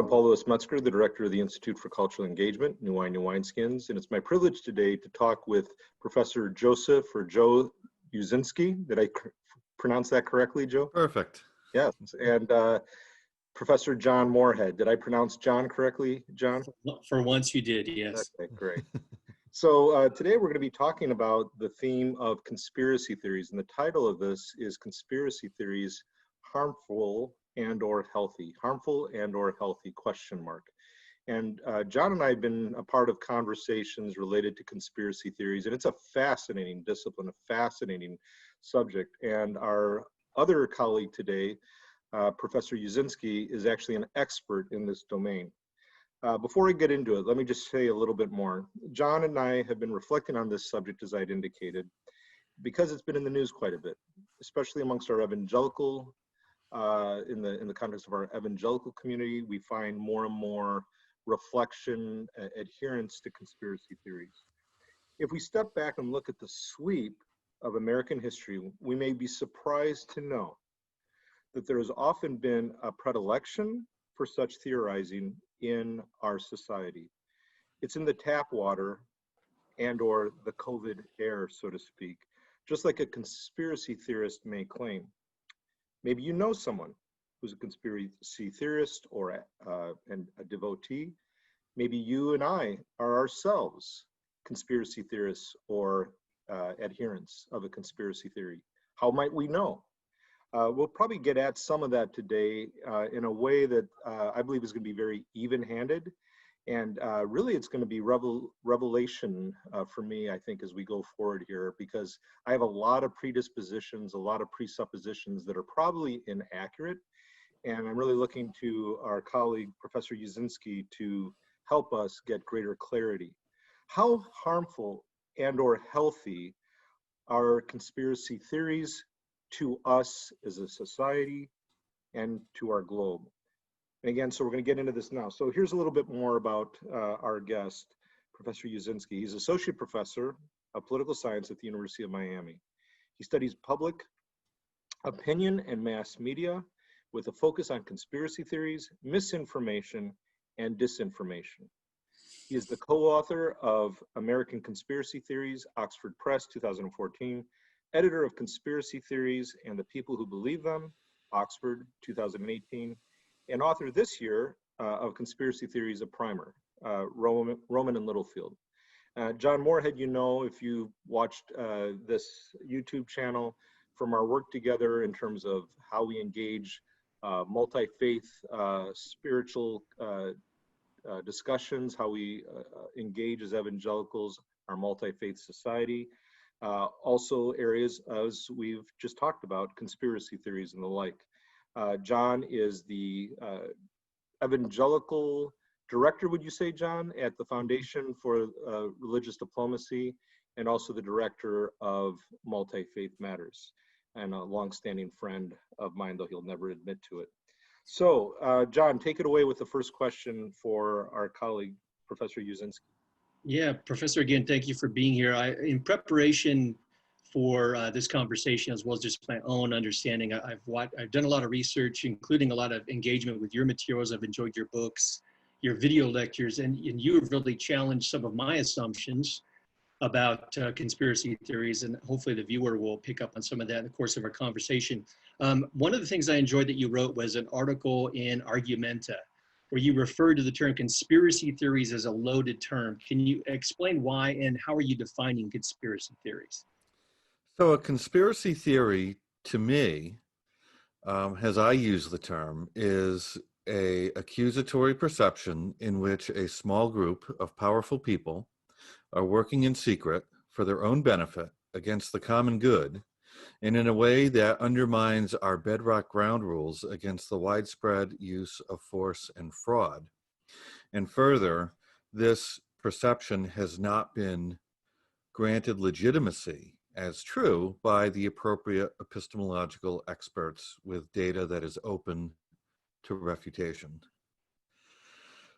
I'm Paul Louis Metzger, the director of the Institute for Cultural Engagement, New Wine, New Wineskins, and it's my privilege today to talk with Professor Joseph or Joe Uscinski. Did I pronounce that correctly, Joe? Perfect. Yes, and Professor John Morehead. Did I pronounce John correctly, John? For once you did, yes. Okay, great. So today we're going to be talking about the theme of conspiracy theories, and the title of this is Conspiracy Theories, Harmful and or Healthy? Harmful and or healthy, question mark. And John and I have been a part of conversations related to conspiracy theories, and it's a fascinating discipline, a fascinating subject. And our other colleague today, Professor Uscinski, is actually an expert in this domain. Before I get into it, let me just say a little bit more. John and I have been reflecting on this subject, as I'd indicated, because it's been in the news quite a bit, especially amongst our evangelical, in the context of our evangelical community. We find more and more reflection, adherence to conspiracy theories. If we step back and look at the sweep of American history, we may be surprised to know that there has often been a predilection for such theorizing in our society. It's in the tap water and or the COVID air, so to speak, just like a conspiracy theorist may claim. Maybe you know someone who's a conspiracy theorist or a devotee. Maybe you and I are ourselves conspiracy theorists or adherents of a conspiracy theory. How might we know? We'll probably get at some of that today in a way that I believe is going to be very even-handed. And really, it's going to be revelation for me, I think, as we go forward here, because I have a lot of predispositions, a lot of presuppositions that are probably inaccurate. And I'm really looking to our colleague, Professor Uscinski, to help us get greater clarity. How harmful and or healthy are conspiracy theories to us as a society and to our globe? And again, so we're going to get into this now. So here's a little bit more about our guest, Professor Uscinski. He's Associate Professor of Political Science at the University of Miami. He studies public opinion and mass media with a focus on conspiracy theories, misinformation, and disinformation. He is the co-author of American Conspiracy Theories, Oxford Press, 2014, editor of Conspiracy Theories and the People Who Believe Them, Oxford, 2018, and author this year of Conspiracy Theories, a Primer, Rowman and Littlefield. John Morehead, you know, if you watched this YouTube channel, from our work together in terms of how we engage multi-faith spiritual discussions, how we engage as evangelicals, our multi-faith society. Also areas, as we've just talked about, conspiracy theories and the like. John is the evangelical director, would you say, John, at the Foundation for Religious Diplomacy, and also the director of Multi-Faith Matters, and a longstanding friend of mine, though he'll never admit to it. So, John, take it away with the first question for our colleague, Professor Uscinski. Yeah, Professor, again, thank you for being here. In preparation for this conversation, as well as just my own understanding, I've done a lot of research, including a lot of engagement with your materials. I've enjoyed your books, your video lectures, and you have really challenged some of my assumptions about conspiracy theories, and hopefully the viewer will pick up on some of that in the course of our conversation. One of the things I enjoyed that you wrote was an article in Argumenta, where you referred to the term conspiracy theories as a loaded term. Can you explain why, and how are you defining conspiracy theories? So a conspiracy theory, to me, as I use the term, is an accusatory perception in which a small group of powerful people are working in secret for their own benefit against the common good, and in a way that undermines our bedrock ground rules against the widespread use of force and fraud. And further, this perception has not been granted legitimacy as true by the appropriate epistemological experts with data that is open to refutation.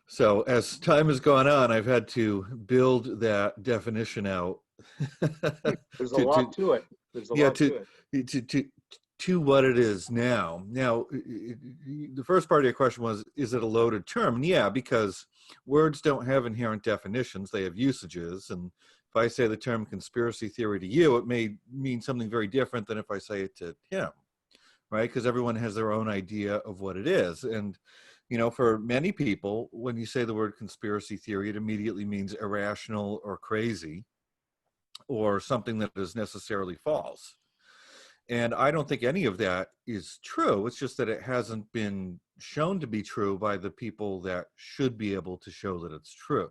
So as time has gone on, I've had to build that definition out. There's a lot to it. There's a lot to it. to what it is now. Now, the first part of your question was, is it a loaded term? And yeah, because words don't have inherent definitions, they have usages. And if I say the term conspiracy theory to you, it may mean something very different than if I say it to him, right? Because everyone has their own idea of what it is. And, you know, for many people, when you say the word conspiracy theory, it immediately means irrational or crazy or something that is necessarily false. And I don't think any of that is true. It's just that it hasn't been shown to be true by the people that should be able to show that it's true.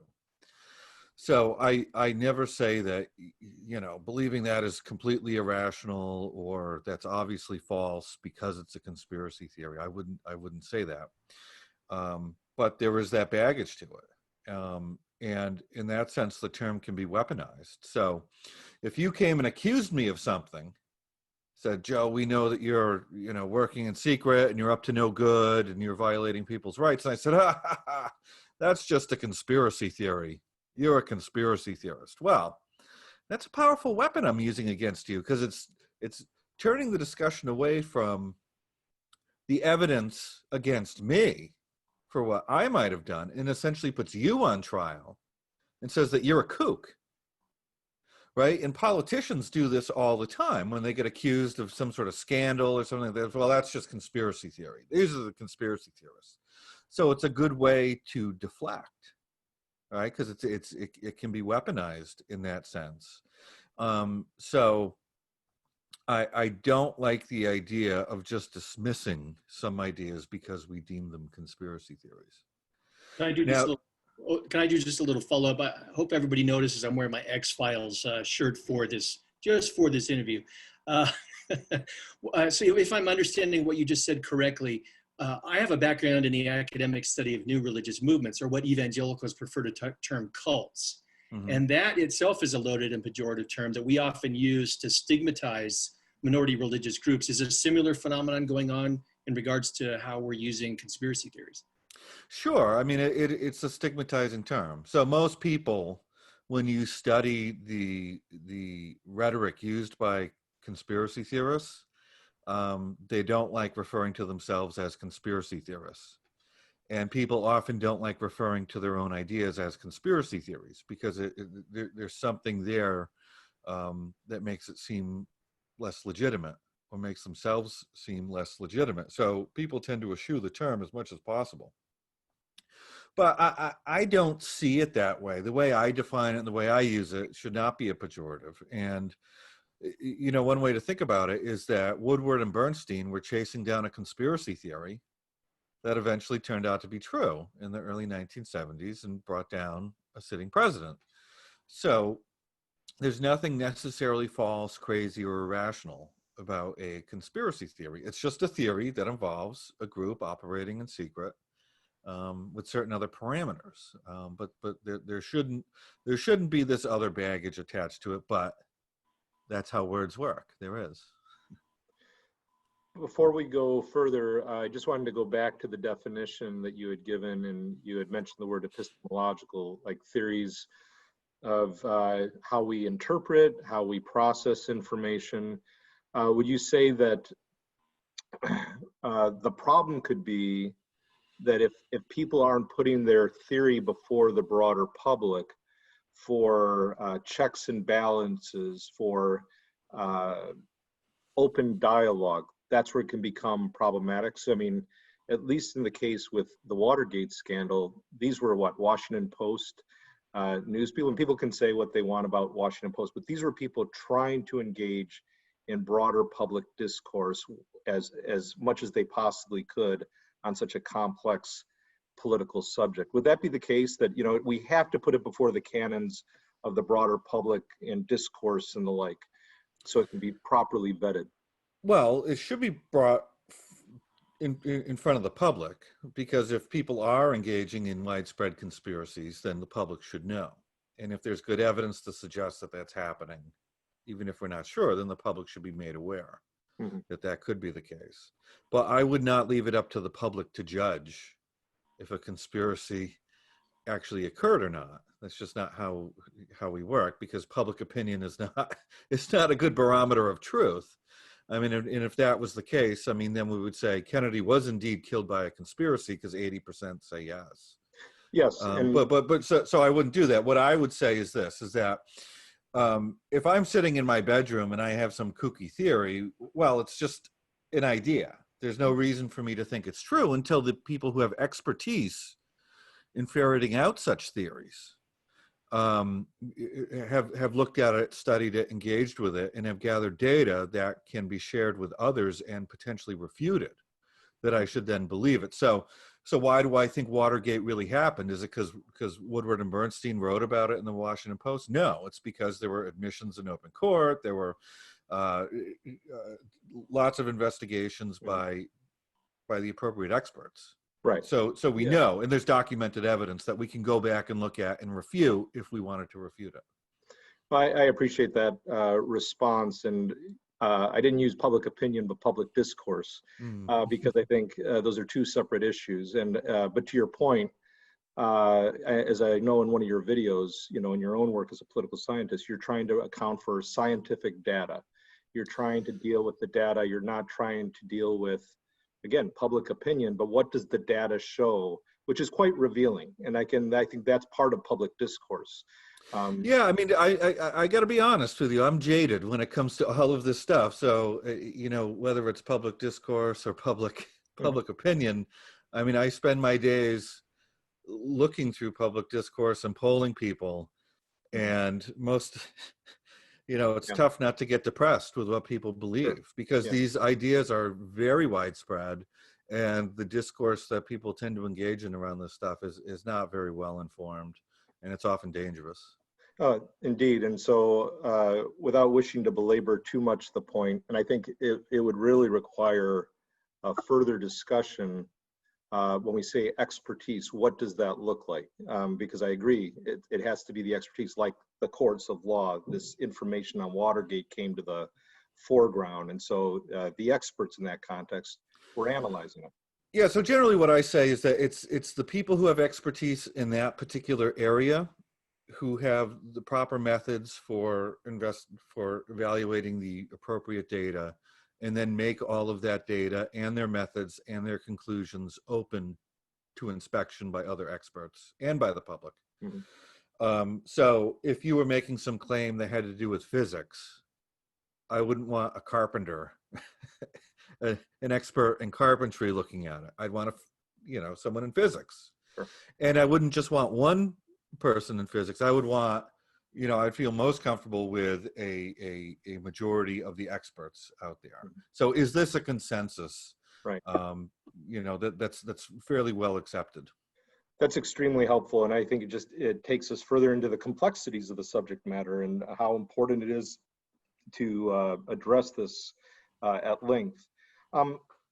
So I never say that, you know, believing that is completely irrational or that's obviously false because it's a conspiracy theory. I wouldn't say that. But there is that baggage to it. And in that sense, the term can be weaponized. So if you came and accused me of something, said, Joe, we know that you're, you know, working in secret and you're up to no good and you're violating people's rights. And I said, that's just a conspiracy theory. You're a conspiracy theorist. Well, that's a powerful weapon I'm using against you because it's turning the discussion away from the evidence against me for what I might have done and essentially puts you on trial and says that you're a kook. Right? And politicians do this all the time when they get accused of some sort of scandal or something like that. Well, that's just conspiracy theory. These are the conspiracy theorists. So it's a good way to deflect, right? Because it can be weaponized in that sense. So I don't like the idea of just dismissing some ideas because we deem them conspiracy theories. Can I do just a little? Can I do just a little follow-up? I hope everybody notices I'm wearing my X-Files shirt for this, just for this interview. So if I'm understanding what you just said correctly, I have a background in the academic study of new religious movements, or what evangelicals prefer to term cults. Mm-hmm. And that itself is a loaded and pejorative term that we often use to stigmatize minority religious groups. Is a similar phenomenon going on in regards to how we're using conspiracy theories? Sure. I mean, it's a stigmatizing term. So most people, when you study the rhetoric used by conspiracy theorists, they don't like referring to themselves as conspiracy theorists. And people often don't like referring to their own ideas as conspiracy theories because there's something there that makes it seem less legitimate or makes themselves seem less legitimate. So people tend to eschew the term as much as possible. But I don't see it that way. The way I define it and the way I use it should not be a pejorative. And, you know, one way to think about it is that Woodward and Bernstein were chasing down a conspiracy theory that eventually turned out to be true in the early 1970s and brought down a sitting president. So there's nothing necessarily false, crazy, or irrational about a conspiracy theory. It's just a theory that involves a group operating in secret with certain other parameters, but there shouldn't be this other baggage attached to it. But that's how words work. There is. Before we go further, I just wanted to go back to the definition that you had given, and you had mentioned the word epistemological, like theories of how we interpret, how we process information. Would you say that the problem could be that if people aren't putting their theory before the broader public for checks and balances, for open dialogue, that's where it can become problematic? So, I mean, at least in the case with the Watergate scandal, these were what, Washington Post news people, and people can say what they want about Washington Post, but these were people trying to engage in broader public discourse as much as they possibly could on such a complex political subject. Would that be the case, that, you know, we have to put it before the canons of the broader public in discourse and the like, so it can be properly vetted? Well, it should be brought in front of the public, because if people are engaging in widespread conspiracies, then the public should know. And if there's good evidence to suggest that that's happening, even if we're not sure, then the public should be made aware that could be the case. But I would not leave it up to the public to judge if a conspiracy actually occurred or not. That's just not how we work, because public opinion is not, it's not a good barometer of truth. I mean, and if that was the case, I mean, then we would say Kennedy was indeed killed by a conspiracy because 80% say yes. Yes, and but so I wouldn't do that. What I would say is this: is that if I'm sitting in my bedroom and I have some kooky theory, well, it's just an idea. There's no reason for me to think it's true until the people who have expertise in ferreting out such theories have looked at it, studied it, engaged with it, and have gathered data that can be shared with others and potentially refuted, that I should then believe it. So why do I think Watergate really happened? Is it because Woodward and Bernstein wrote about it in the Washington Post? No, it's because there were admissions in open court. There were lots of investigations by the appropriate experts. right. So we know, and there's documented evidence that we can go back and look at and refute if we wanted to refute it. I appreciate that response, and I didn't use public opinion, but public discourse, because I think those are two separate issues. And but to your point, as I know in one of your videos, you know, in your own work as a political scientist, you're trying to account for scientific data. You're trying to deal with the data. You're not trying to deal with, again, public opinion, but what does the data show, which is quite revealing. And I think that's part of public discourse. Yeah, I mean, I got to be honest with you. I'm jaded when it comes to all of this stuff. So, you know, whether it's public discourse or public opinion, I mean, I spend my days looking through public discourse and polling people, and most, you know, it's tough not to get depressed with what people believe, because these ideas are very widespread, and the discourse that people tend to engage in around this stuff is not very well informed, and it's often dangerous. Indeed. And so without wishing to belabor too much the point, and I think it would really require a further discussion when we say expertise, what does that look like? Because I agree, it has to be the expertise, like the courts of law. This information on Watergate came to the foreground. And so the experts in that context were analyzing it. Yeah, so generally what I say is that it's the people who have expertise in that particular area, who have the proper methods for evaluating the appropriate data, and then make all of that data and their methods and their conclusions open to inspection by other experts and by the public. So if you were making some claim that had to do with physics, I wouldn't want a carpenter, an expert in carpentry looking at it. I'd want someone in physics. Sure. And I wouldn't just want one person in physics. I would want, I'd feel most comfortable with a majority of the experts out there. So is this a consensus? Right. That's fairly well accepted. That's extremely helpful. And I think it takes us further into the complexities of the subject matter and how important it is to address this at length.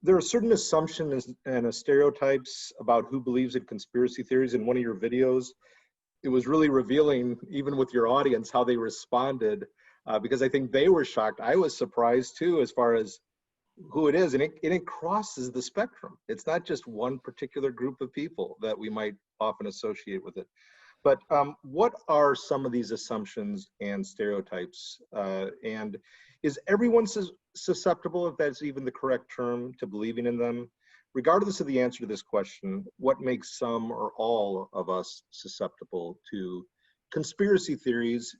There are certain assumptions and stereotypes about who believes in conspiracy theories. In one of your videos, it was really revealing, even with your audience, how they responded, because I think they were shocked. I was surprised too, as far as who it is, and it crosses the spectrum. It's not just one particular group of people that we might often associate with it. But what are some of these assumptions and stereotypes? And is everyone susceptible, if that's even the correct term, to believing in them? Regardless of the answer to this question, what makes some or all of us susceptible to conspiracy theories?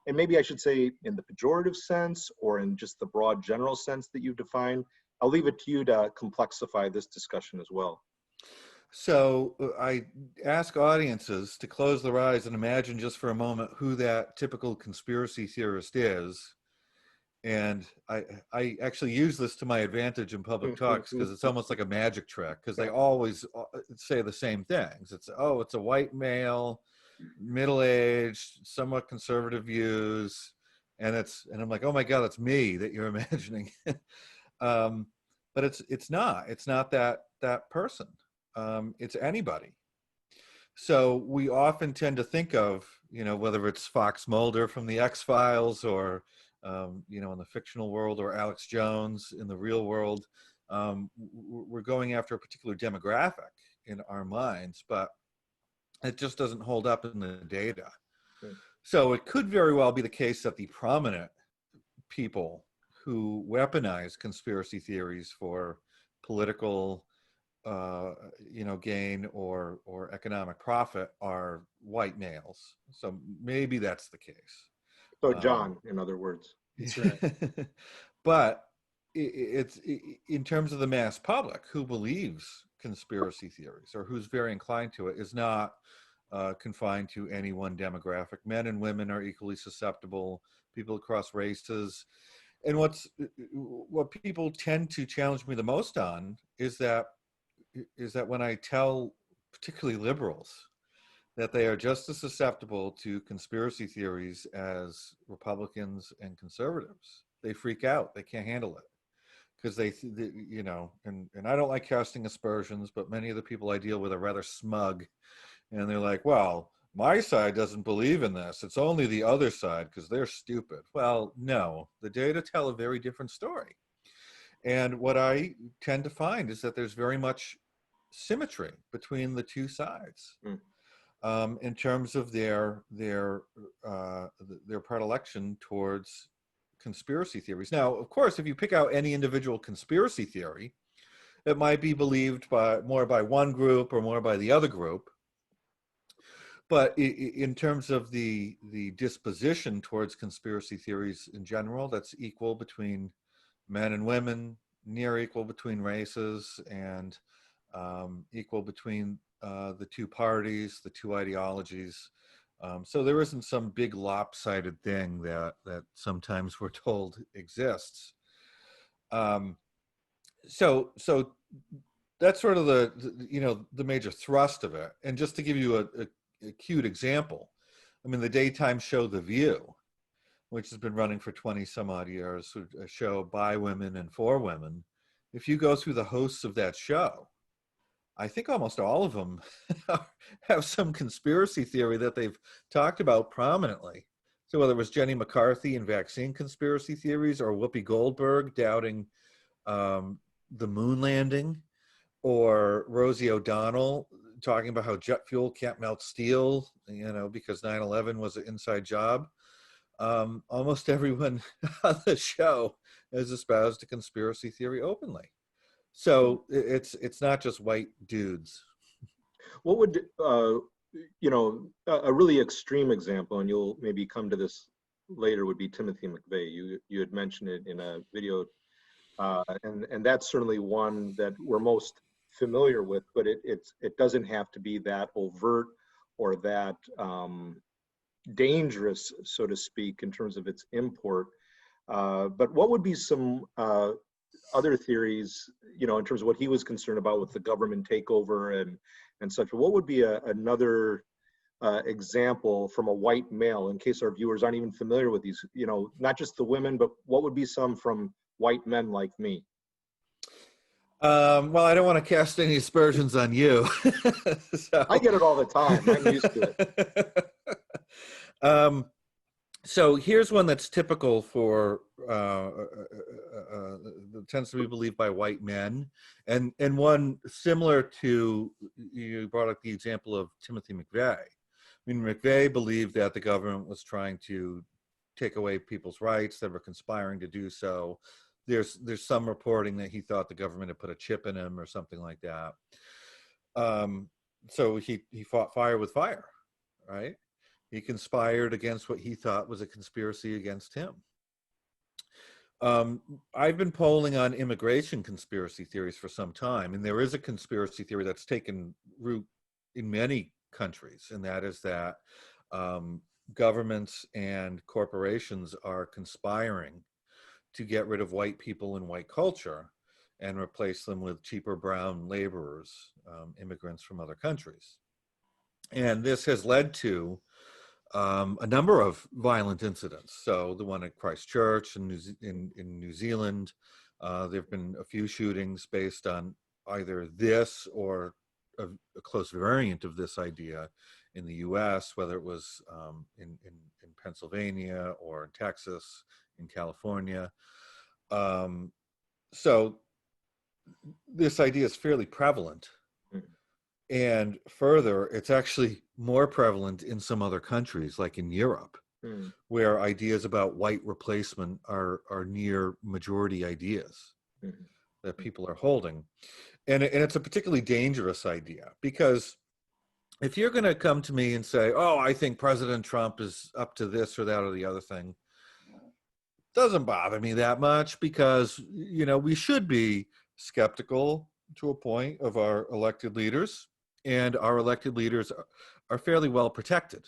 And maybe I should say in the pejorative sense or in just the broad general sense that you've defined. I'll leave it to you to complexify this discussion as well. So I ask audiences to close their eyes and imagine just for a moment who that typical conspiracy theorist is. And I actually use this to my advantage in public talks, because it's almost like a magic trick, because they always say the same things. It's a white male, middle-aged, somewhat conservative views, and I'm like, oh my God, that's me that you're imagining. But it's not that person. It's anybody. So we often tend to think of, whether it's Fox Mulder from the X-Files or in the fictional world, or Alex Jones in the real world, we're going after a particular demographic in our minds, but it just doesn't hold up in the data. So it could very well be the case that the prominent people who weaponize conspiracy theories for political, gain or economic profit are white males. So maybe that's the case. So John, in other words. That's right. But it's in terms of the mass public who believes conspiracy theories or who's very inclined to it is not confined to any one demographic. Men and women are equally susceptible, people across races. And what people tend to challenge me the most on is that when I tell particularly liberals that they are just as susceptible to conspiracy theories as Republicans and conservatives, they freak out. They can't handle it because and I don't like casting aspersions, but many of the people I deal with are rather smug, and they're like, well, my side doesn't believe in this. It's only the other side because they're stupid. Well, no, the data tell a very different story. And what I tend to find is that there's very much symmetry between the two sides. In terms of their predilection towards conspiracy theories. Now, of course, if you pick out any individual conspiracy theory, it might be believed more by one group or more by the other group. But in terms of the disposition towards conspiracy theories in general, that's equal between men and women, near equal between races, and equal between the two parties, the two ideologies. So there isn't some big lopsided thing that sometimes we're told exists. So that's sort of the major thrust of it. And just to give you a cute example, I mean, the daytime show The View, which has been running for 20 some odd years, a show by women and for women. If you go through the hosts of that show, I think almost all of them have some conspiracy theory that they've talked about prominently. So whether it was Jenny McCarthy and vaccine conspiracy theories, or Whoopi Goldberg doubting the moon landing, or Rosie O'Donnell talking about how jet fuel can't melt steel, because 9/11 was an inside job. Almost everyone on the show has espoused a conspiracy theory openly. So it's not just white dudes. What would a really extreme example, and you'll maybe come to this later, would be Timothy McVeigh. You had mentioned it in a video, and that's certainly one that we're most familiar with. But it doesn't have to be that overt or that dangerous, so to speak, in terms of its import. But what would be some other theories, in terms of what he was concerned about with the government takeover and such? What would be another example from a white male, in case our viewers aren't even familiar with these, not just the women, but what would be some from white men like me? Well, I don't want to cast any aspersions on you. So. I get it all the time. I'm used to it. So here's one that's typical for, tends to be believed by white men, and one similar to, you brought up the example of Timothy McVeigh. I mean, McVeigh believed that the government was trying to take away people's rights, that were conspiring to do so. There's some reporting that he thought the government had put a chip in him or something like that. So he fought fire with fire, right? He conspired against what he thought was a conspiracy against him. I've been polling on immigration conspiracy theories for some time, and there is a conspiracy theory that's taken root in many countries, and that is that governments and corporations are conspiring to get rid of white people and white culture and replace them with cheaper brown laborers, immigrants from other countries. And this has led to a number of violent incidents. So the one at Christchurch in New Zealand, there have been a few shootings based on either this or a close variant of this idea in the US, whether it was in Pennsylvania or in Texas, in California. So this idea is fairly prevalent. And further, it's actually more prevalent in some other countries, like in Europe. Mm. where ideas about white replacement are near majority ideas that people are holding. And it's a particularly dangerous idea, because if you're going to come to me and say, oh, I think President Trump is up to this or that or the other thing, doesn't bother me that much, because, you know, we should be skeptical to a point of our elected leaders, and our elected leaders are fairly well protected.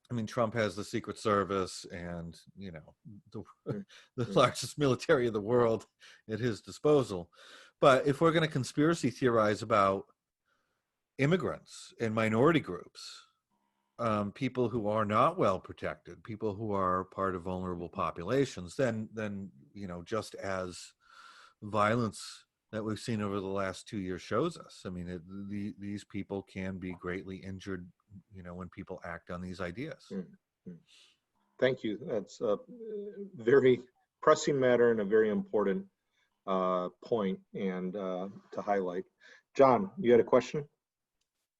I mean, Trump has the Secret Service and, you know, the largest military of the world at his disposal. But if we're going to conspiracy theorize about immigrants and minority groups, people who are not well protected, people who are part of vulnerable populations, then you know, just as violence that we've seen over the last 2 years shows us. I mean, these people can be greatly injured, you know, when people act on these ideas. Thank you. That's a very pressing matter and a very important point and to highlight. John, you had a question?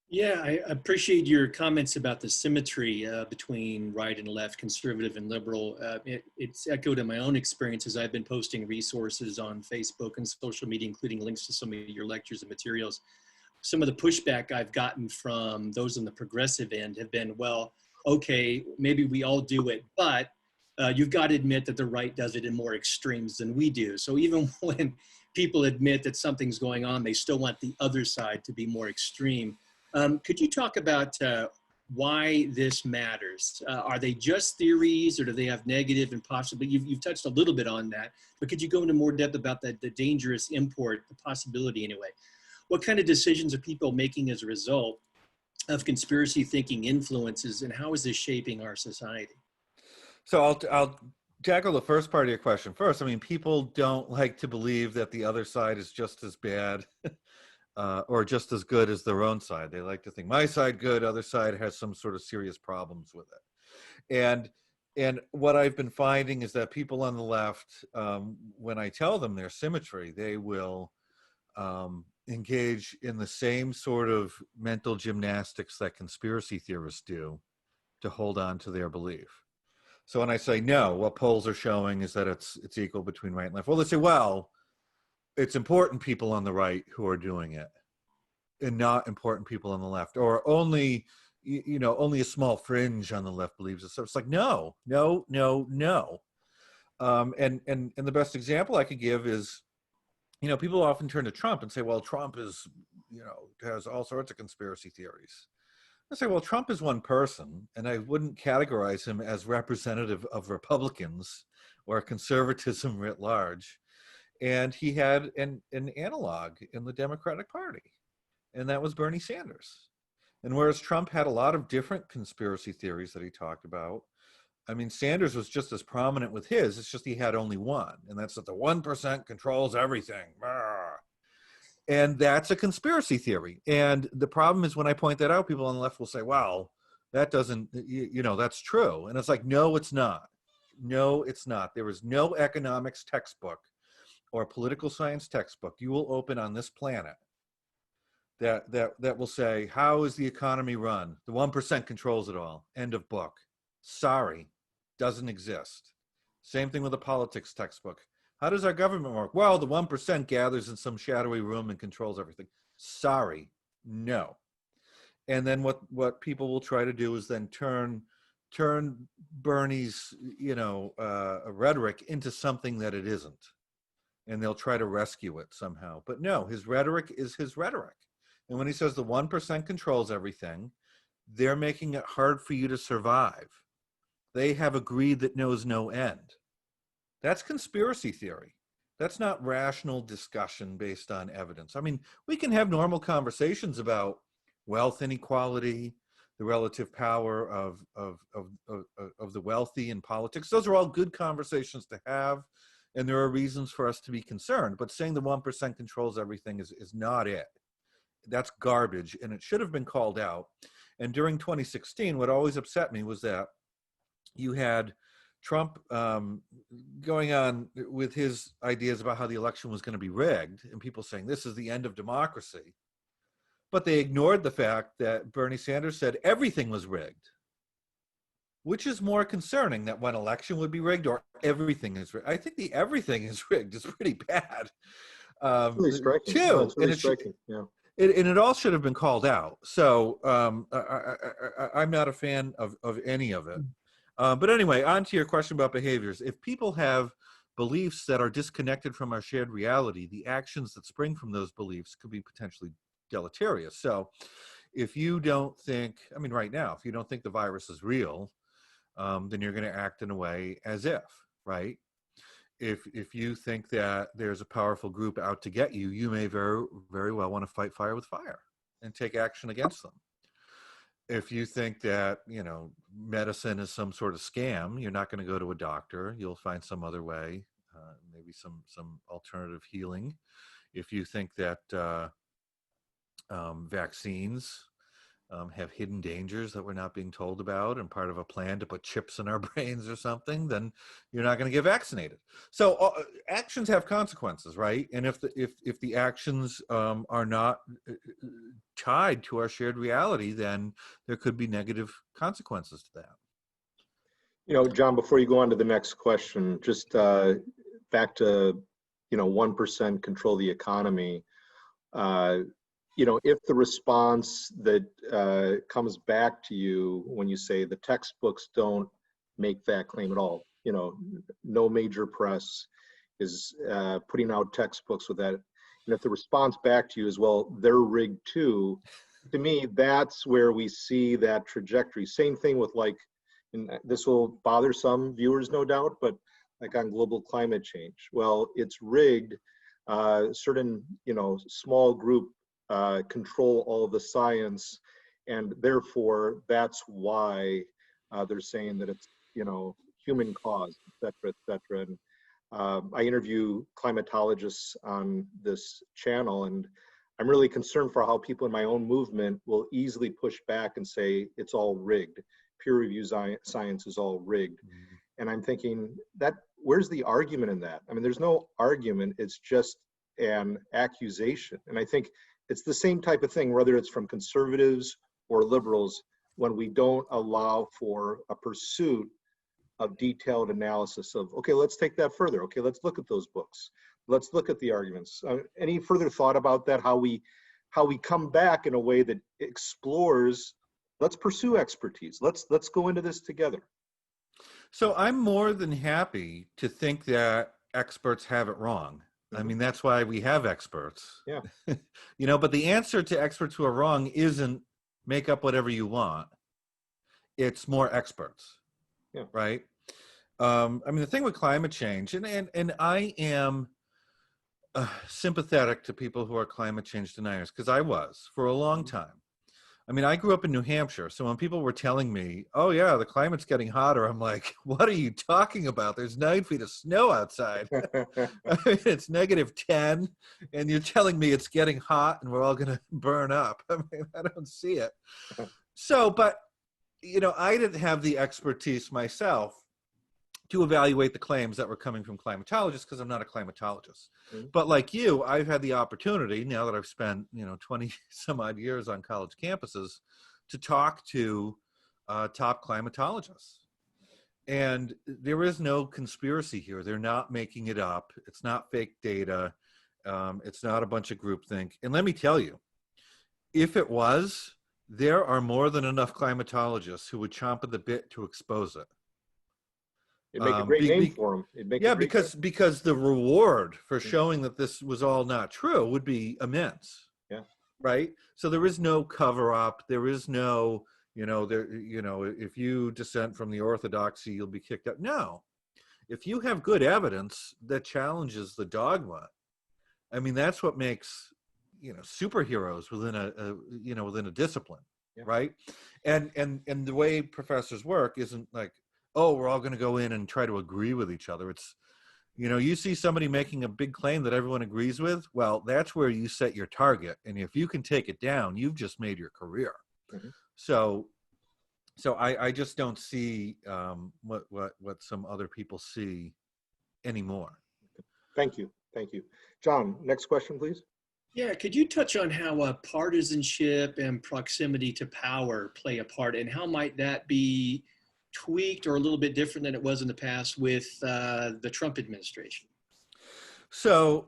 Yeah, I appreciate your comments about the symmetry between right and left, conservative and liberal. It's echoed in my own experiences. I've been posting resources on Facebook and social media, including links to some of your lectures and materials. Some of the pushback I've gotten from those on the progressive end have been, well, okay, maybe we all do it, but you've got to admit that the right does it in more extremes than we do. So even when people admit that something's going on, they still want the other side to be more extreme. Could you talk about why this matters? Are they just theories, or do they have negative and possibly, you've touched a little bit on that, but could you go into more depth about the dangerous import, the possibility anyway? What kind of decisions are people making as a result of conspiracy thinking influences, and how is this shaping our society? So I'll tackle the first part of your question first. I mean, people don't like to believe that the other side is just as bad or just as good as their own side. They like to think my side good, other side has some sort of serious problems with it. And what I've been finding is that people on the left, when I tell them their symmetry, they will engage in the same sort of mental gymnastics that conspiracy theorists do to hold on to their belief. So when I say no, what polls are showing is that it's equal between right and left. Well, they say, well, it's important people on the right who are doing it, and not important people on the left, or only, you know, only a small fringe on the left believes it. So it's like, no. And the best example I could give is, you know, people often turn to Trump and say, well, Trump is, you know, has all sorts of conspiracy theories. I say, well, Trump is one person, and I wouldn't categorize him as representative of Republicans or conservatism writ large. And he had an analog in the Democratic Party, and that was Bernie Sanders. And whereas Trump had a lot of different conspiracy theories that he talked about, I mean, Sanders was just as prominent with his. It's just he had only one, and that's that the 1% controls everything. And that's a conspiracy theory. And the problem is, when I point that out, people on the left will say, well, that doesn't, you know, that's true. And it's like, no, it's not. No, it's not. There is no economics textbook or political science textbook you will open on this planet that will say, how is the economy run? The 1% controls it all. End of book. Sorry, doesn't exist. Same thing with a politics textbook. How does our government work? Well, the 1% gathers in some shadowy room and controls everything. Sorry, no. And then what people will try to do is then turn Bernie's, you know, rhetoric into something that it isn't. And they'll try to rescue it somehow. But no, his rhetoric is his rhetoric. And when he says the 1% controls everything, they're making it hard for you to survive. They have a greed that knows no end. That's conspiracy theory. That's not rational discussion based on evidence. I mean, we can have normal conversations about wealth inequality, the relative power of the wealthy in politics. Those are all good conversations to have, and there are reasons for us to be concerned. But saying the 1% controls everything is not it. That's garbage, and it should have been called out. And during 2016, what always upset me was that you had Trump going on with his ideas about how the election was going to be rigged, and people saying this is the end of democracy. But they ignored the fact that Bernie Sanders said everything was rigged. Which is more concerning, that one election would be rigged or everything is rigged? I think the everything is rigged is pretty bad. It's really striking. No, Two, it's really striking. Yeah. And it all should have been called out. So I'm not a fan of any of it. But anyway, on to your question about behaviors. If people have beliefs that are disconnected from our shared reality, the actions that spring from those beliefs could be potentially deleterious. So if you don't think, I mean, right now, if you don't think the virus is real, then you're going to act in a way as if, right? If you think that there's a powerful group out to get you, you may very well want to fight fire with fire and take action against them. If you think that, you know, medicine is some sort of scam, you're not going to go to a doctor. You'll find some other way, maybe some alternative healing. If you think that vaccines have hidden dangers that we're not being told about and part of a plan to put chips in our brains or something, then you're not going to get vaccinated. So actions have consequences, right? And if the actions are not tied to our shared reality, then there could be negative consequences to that. You know, John, before you go on to the next question, just back to, 1% control the economy. If the response that comes back to you when you say the textbooks don't make that claim at all, no major press is putting out textbooks with that. And if the response back to you is, well, they're rigged too, to me, that's where we see that trajectory. Same thing with, like, and this will bother some viewers, no doubt, but like on global climate change. Well, it's rigged. Certain, small group control all the science, and therefore that's why they're saying that it's human caused, et cetera. And I interview climatologists on this channel, and I'm really concerned for how people in my own movement will easily push back and say it's all rigged. Peer review science is all rigged. Mm-hmm. And I'm thinking, that where's the argument in that? I mean, there's no argument. It's just an accusation. And I think it's the same type of thing, whether it's from conservatives or liberals, when we don't allow for a pursuit of detailed analysis of, okay, let's take that further. Okay, let's look at those books. Let's look at the arguments. Any further thought about that? How we come back in a way that explores, let's pursue expertise. Let's go into this together. So I'm more than happy to think that experts have it wrong. I mean, that's why we have experts. Yeah. But the answer to experts who are wrong isn't make up whatever you want. It's more experts. Yeah. Right. I mean, the thing with climate change, and I am sympathetic to people who are climate change deniers, because I was for a long time. I mean, I grew up in New Hampshire, so when people were telling me, oh yeah, the climate's getting hotter, I'm like, what are you talking about? There's 9 feet of snow outside. I mean, it's -10, and you're telling me it's getting hot and we're all going to burn up. I mean, I don't see it. So, but, I didn't have the expertise myself to evaluate the claims that were coming from climatologists, because I'm not a climatologist. Mm-hmm. But like you, I've had the opportunity, now that I've spent 20 some odd years on college campuses, to talk to top climatologists. And there is no conspiracy here. They're not making it up. It's not fake data. It's not a bunch of groupthink. And let me tell you, if it was, there are more than enough climatologists who would chomp at the bit to expose it. It'd make a great name for them. Because the reward for showing that this was all not true would be immense. Yeah. Right. So there is no cover up. There is no, if you dissent from the orthodoxy, you'll be kicked out. No. If you have good evidence that challenges the dogma, I mean, that's what makes, superheroes within a discipline. Yeah. Right. And the way professors work isn't like, oh, we're all going to go in and try to agree with each other. It's, you see somebody making a big claim that everyone agrees with. Well, that's where you set your target. And if you can take it down, you've just made your career. Mm-hmm. So I just don't see what some other people see anymore. Thank you. John, next question, please. Yeah, could you touch on how partisanship and proximity to power play a part, and how might that be tweaked or a little bit different than it was in the past with the Trump administration? So,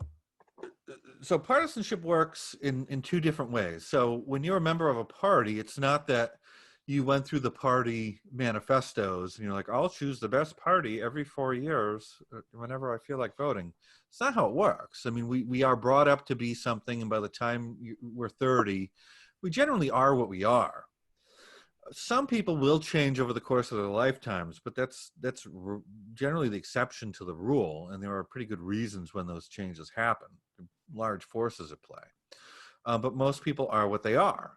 so partisanship works in two different ways. So when you're a member of a party, it's not that you went through the party manifestos and you're like, I'll choose the best party every 4 years whenever I feel like voting. It's not how it works. I mean, we are brought up to be something, and by the time we're 30, we generally are what we are. Some people will change over the course of their lifetimes, but that's generally the exception to the rule, and there are pretty good reasons when those changes happen. Large forces at play. But most people are what they are.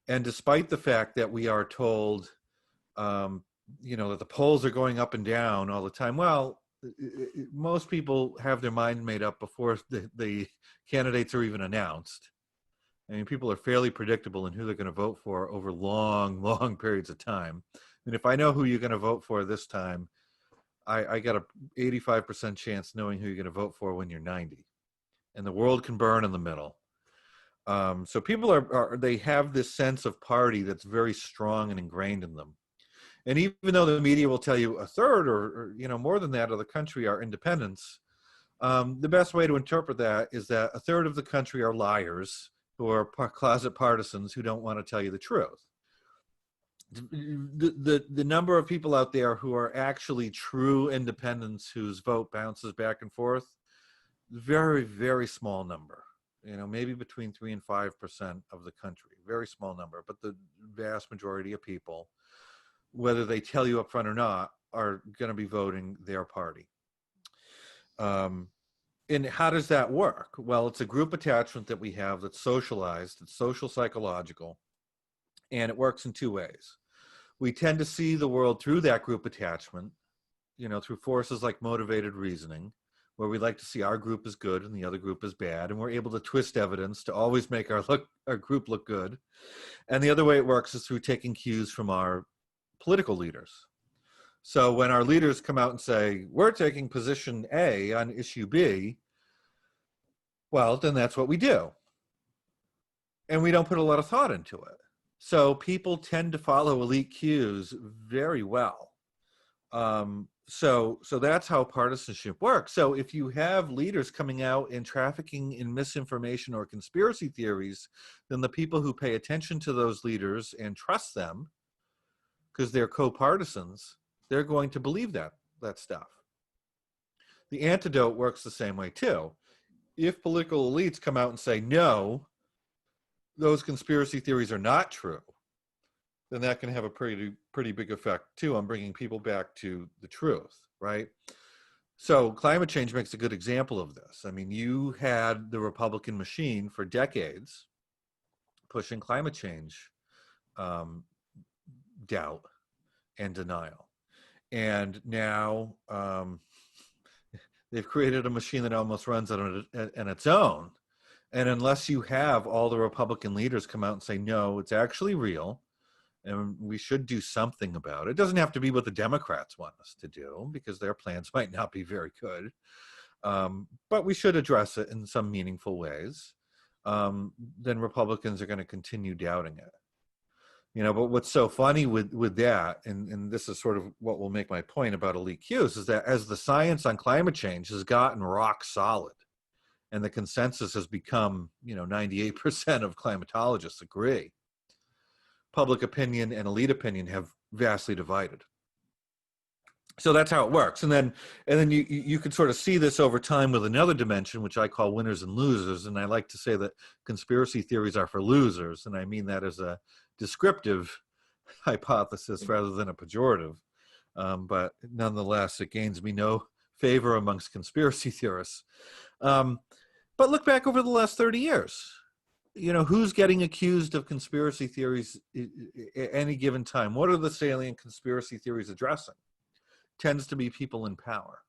And despite the fact that we are told, that the polls are going up and down all the time, well, most people have their mind made up before the candidates are even announced. I mean, people are fairly predictable in who they're going to vote for over long, long periods of time. And if I know who you're going to vote for this time, I got a 85% chance knowing who you're going to vote for when you're 90. And the world can burn in the middle. So people they have this sense of party that's very strong and ingrained in them. And even though the media will tell you a third or more than that of the country are independents, the best way to interpret that is that a third of the country are liars who are closet partisans who don't want to tell you the truth. The number of people out there who are actually true independents whose vote bounces back and forth, very, very small number. Maybe between 3 and 5% of the country, very small number, but the vast majority of people, whether they tell you up front or not, are going to be voting their party. And how does that work? Well, it's a group attachment that we have that's socialized, it's social psychological, and it works in two ways. We tend to see the world through that group attachment, through forces like motivated reasoning, where we like to see our group is good and the other group is bad, and we're able to twist evidence to always make our group look good. And the other way it works is through taking cues from our political leaders. So when our leaders come out and say, we're taking position A on issue B, well, then that's what we do. And we don't put a lot of thought into it. So people tend to follow elite cues very well. So that's how partisanship works. So if you have leaders coming out and trafficking in misinformation or conspiracy theories, then the people who pay attention to those leaders and trust them, because they're co-partisans, they're going to believe that stuff. The antidote works the same way too. If political elites come out and say, no, those conspiracy theories are not true, then that can have a pretty big effect too on bringing people back to the truth, right? So climate change makes a good example of this. I mean, you had the Republican machine for decades pushing climate change doubt and denial. And now they've created a machine that almost runs on its own. And unless you have all the Republican leaders come out and say, no, it's actually real, and we should do something about it. It doesn't have to be what the Democrats want us to do, because their plans might not be very good. But we should address it in some meaningful ways. Then Republicans are going to continue doubting it. But what's so funny with that, and this is sort of what will make my point about elite cues, is that as the science on climate change has gotten rock solid, and the consensus has become, 98% of climatologists agree, public opinion and elite opinion have vastly divided. So that's how it works. And then you can sort of see this over time with another dimension, which I call winners and losers. And I like to say that conspiracy theories are for losers. And I mean that as a descriptive hypothesis rather than a pejorative. But nonetheless, it gains me no favor amongst conspiracy theorists. But look back over the last 30 years. Who's getting accused of conspiracy theories at any given time? What are the salient conspiracy theories addressing? Tends to be people in power.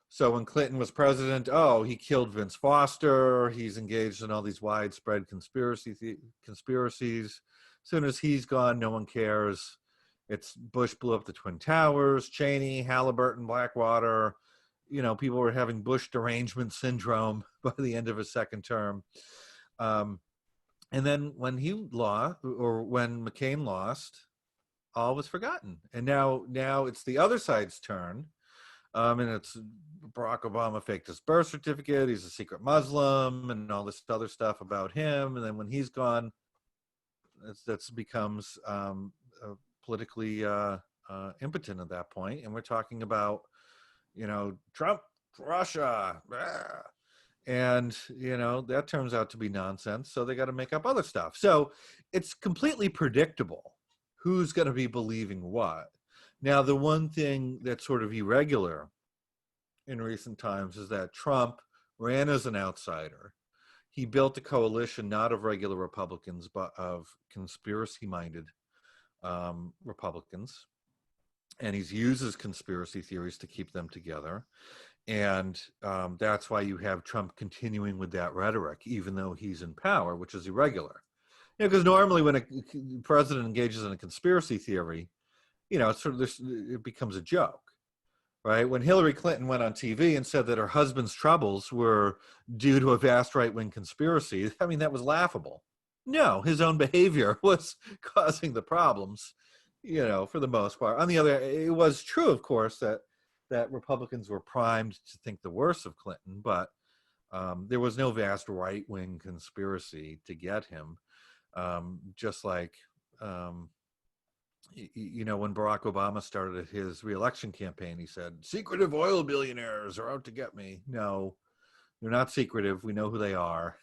So when Clinton was president, he killed Vince Foster. He's engaged in all these widespread conspiracies. As soon as he's gone, no one cares. It's Bush blew up the Twin Towers, Cheney, Halliburton, Blackwater. People were having Bush derangement syndrome by the end of his second term. And then when when McCain lost, all was forgotten. And now it's the other side's turn. And it's Barack Obama faked his birth certificate. He's a secret Muslim and all this other stuff about him. And then when he's gone, that becomes politically impotent at that point. And we're talking about, Trump, Russia, and that turns out to be nonsense. So they got to make up other stuff. So it's completely predictable who's going to be believing what. Now, the one thing that's sort of irregular in recent times is that Trump ran as an outsider. He built a coalition not of regular Republicans, but of conspiracy-minded Republicans. And he uses conspiracy theories to keep them together. And that's why you have Trump continuing with that rhetoric, even though he's in power, which is irregular. Because normally when a president engages in a conspiracy theory, it's sort of it becomes a joke, right? When Hillary Clinton went on TV and said that her husband's troubles were due to a vast right-wing conspiracy, I mean, that was laughable. No, his own behavior was causing the problems, for the most part. On the other, it was true, of course, that Republicans were primed to think the worst of Clinton, but there was no vast right-wing conspiracy to get him. Just like, when Barack Obama started his re-election campaign, he said, secretive oil billionaires are out to get me. No, they're not secretive. We know who they are.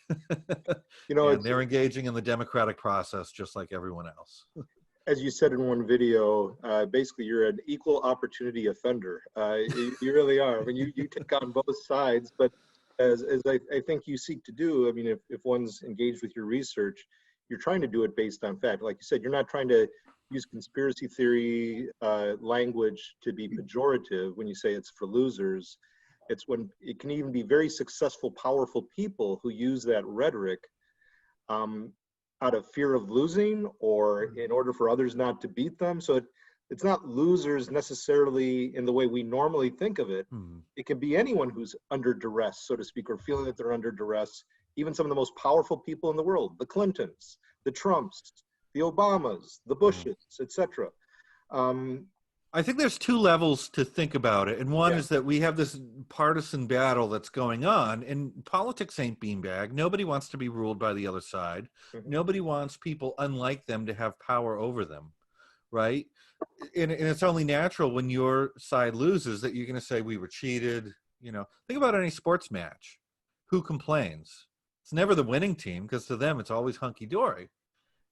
And they're engaging in the democratic process just like everyone else. As you said in one video, basically you're an equal opportunity offender. You really are. I mean, you take on both sides, but as I think you seek to do, I mean, if one's engaged with your research, you're trying to do it based on fact. Like you said, you're not trying to use conspiracy theory language to be pejorative when you say it's for losers. It's when it can even be very successful, powerful people who use that rhetoric out of fear of losing or in order for others not to beat them. So it's not losers necessarily in the way we normally think of it. It can be anyone who's under duress, so to speak, or feeling that they're under duress. Even some of the most powerful people in the world, the Clintons, the Trumps, the Obamas, the Bushes, etc. I think there's two levels to think about it. And one is that we have this partisan battle that's going on, and politics ain't beanbag. Nobody wants to be ruled by the other side. Nobody wants people unlike them to have power over them, right? And it's only natural when your side loses that you're going to say we were cheated. Think about any sports match. Who complains? It's never the winning team, because to them it's always hunky-dory.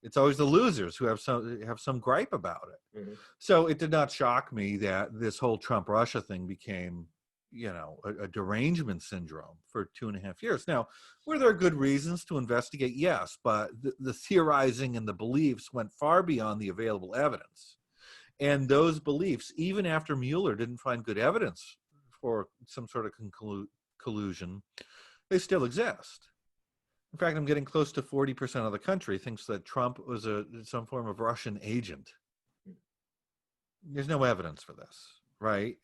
It's always the losers who have some gripe about it. So it did not shock me that this whole Trump-Russia thing became, a derangement syndrome for 2.5 years. Now, were there good reasons to investigate? Yes, but the theorizing and the beliefs went far beyond the available evidence. And those beliefs, even after Mueller didn't find good evidence for some sort of collusion, they still exist. In fact, I'm getting close to 40% of the country thinks that Trump was some form of Russian agent. There's no evidence for this, right?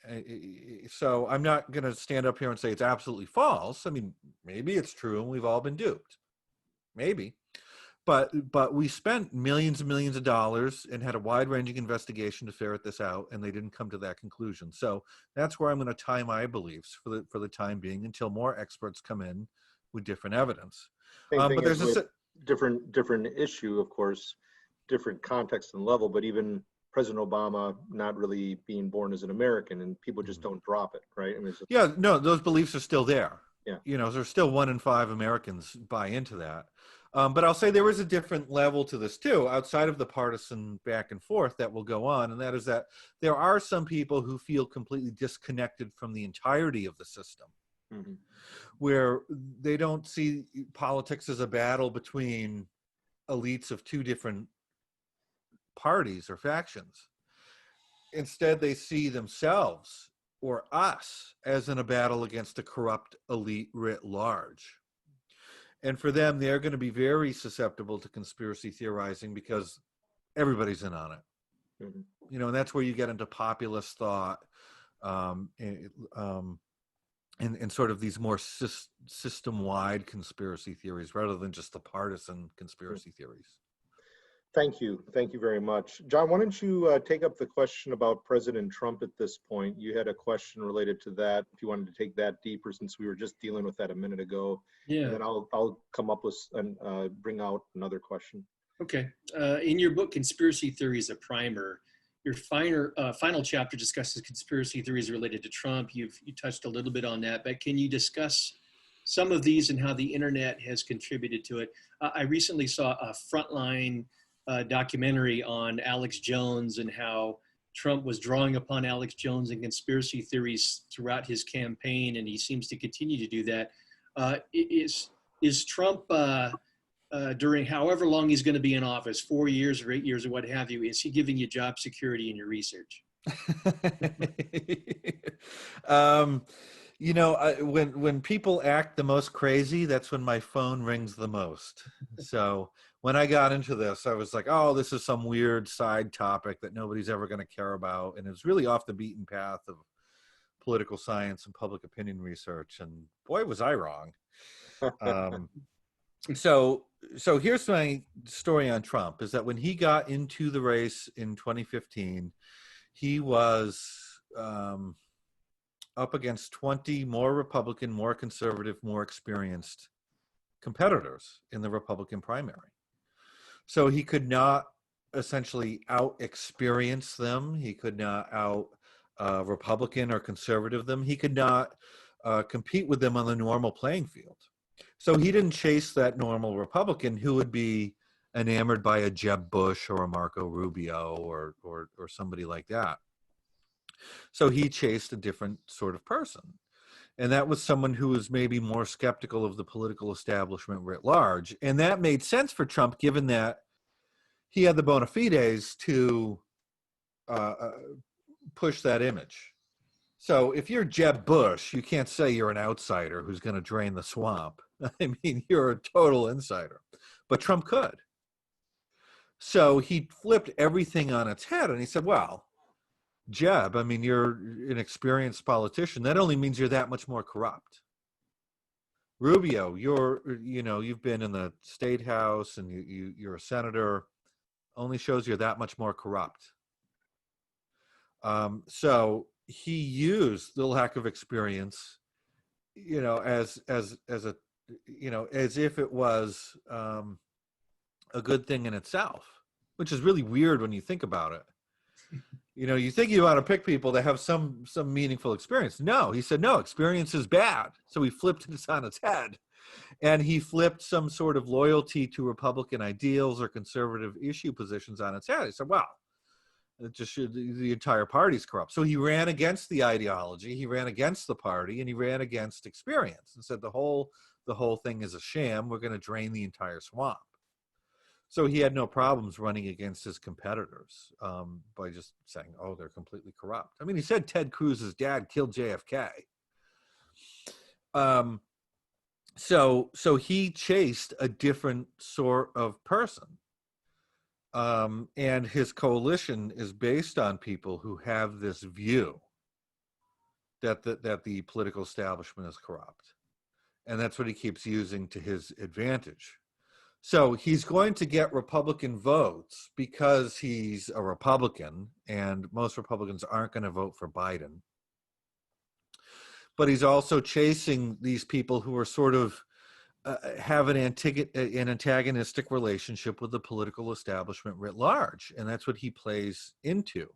So I'm not going to stand up here and say it's absolutely false. I mean, maybe it's true and we've all been duped. Maybe. But we spent millions and millions of dollars and had a wide-ranging investigation to ferret this out, and they didn't come to that conclusion. So that's where I'm going to tie my beliefs for the time being until more experts come in with different evidence. But there's a different issue, of course, different context and level, but even President Obama not really being born as an American, and people just don't drop it, right? I mean, those beliefs are still there. Yeah. There's still 1 in 5 Americans buy into that. But I'll say there is a different level to this too, outside of the partisan back and forth that will go on, and that is that there are some people who feel completely disconnected from the entirety of the system. Where they don't see politics as a battle between elites of two different parties or factions. Instead, they see themselves or us as in a battle against a corrupt elite writ large. And for them, they're going to be very susceptible to conspiracy theorizing because everybody's in on it. And that's where you get into populist thought, and sort of these more system-wide conspiracy theories rather than just the partisan conspiracy theories. Thank you. Thank you very much. John, why don't you take up the question about President Trump at this point? You had a question related to that, if you wanted to take that deeper, since we were just dealing with that a minute ago. Yeah. And then I'll come up with and bring out another question. Okay. In your book, Conspiracy Theories, a Primer, your final chapter discusses conspiracy theories related to Trump. You touched a little bit on that, but can you discuss some of these and how the internet has contributed to it? I recently saw a Frontline documentary on Alex Jones and how Trump was drawing upon Alex Jones and conspiracy theories throughout his campaign, and he seems to continue to do that. Is Trump, during however long he's going to be in office, 4 years or 8 years or what have you, is he giving you job security in your research? You know, when people act the most crazy, that's when my phone rings the most. So when I got into this, I was like, oh, this is some weird side topic that nobody's ever going to care about. And it's really off the beaten path of political science and public opinion research. And boy, was I wrong. So here's my story on Trump, is that when he got into the race in 2015, he was up against 20 more Republican, more conservative, more experienced competitors in the Republican primary. So he could not essentially out-experience them. He could not out-Republican or conservative them. He could not compete with them on the normal playing field. So he didn't chase that normal Republican who would be enamored by a Jeb Bush or a Marco Rubio or somebody like that. So he chased a different sort of person. And that was someone who was maybe more skeptical of the political establishment writ large. And that made sense for Trump, given that he had the bona fides to push that image. So if you're Jeb Bush, you can't say you're an outsider who's going to drain the swamp. I mean, you're a total insider. But Trump could. So he flipped everything on its head, and he said, well, Jeb, I mean, you're an experienced politician. That only means you're that much more corrupt. Rubio, you've been in the state house and you're a senator. Only shows you're that much more corrupt. So he used the lack of experience, as if it was a good thing in itself, which is really weird when you think about it. You think you want to pick people that have some meaningful experience. No, he said, no, experience is bad. So he flipped this on its head. And he flipped some sort of loyalty to Republican ideals or conservative issue positions on its head. He said, well, the entire party's corrupt. So he ran against the ideology, he ran against the party, and he ran against experience and said the whole thing is a sham. We're going to drain the entire swamp. So he had no problems running against his competitors by just saying, oh, they're completely corrupt. I mean, he said Ted Cruz's dad killed JFK. So he chased a different sort of person. And his coalition is based on people who have this view that the political establishment is corrupt. And that's what he keeps using to his advantage. So he's going to get Republican votes because he's a Republican, and most Republicans aren't going to vote for Biden. But he's also chasing these people who are sort of have an antagonistic relationship with the political establishment writ large, and that's what he plays into.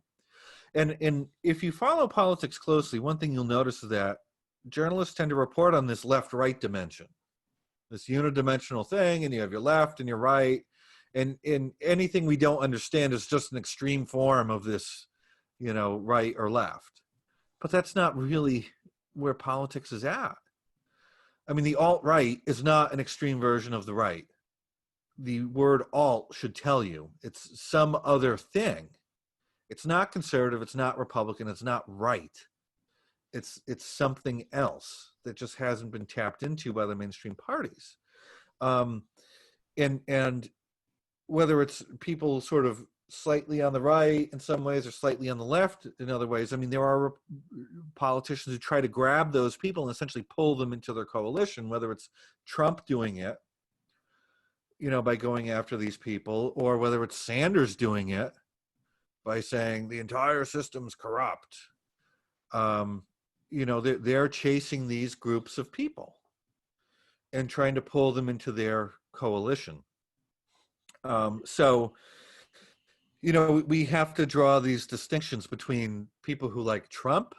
And if you follow politics closely, one thing you'll notice is that journalists tend to report on this left-right dimension, this unidimensional thing, and you have your left and your right, and anything we don't understand is just an extreme form of this, right or left. But that's not really where politics is at. I mean, the alt-right is not an extreme version of the right. The word alt should tell you it's some other thing. It's not conservative, it's not Republican, it's not right. It's something else that just hasn't been tapped into by the mainstream parties. And whether it's people sort of slightly on the right in some ways or slightly on the left in other ways, I mean, there are politicians who try to grab those people and essentially pull them into their coalition, whether it's Trump doing it, by going after these people, or whether it's Sanders doing it by saying the entire system's corrupt. They're chasing these groups of people and trying to pull them into their coalition. So we have to draw these distinctions between people who like Trump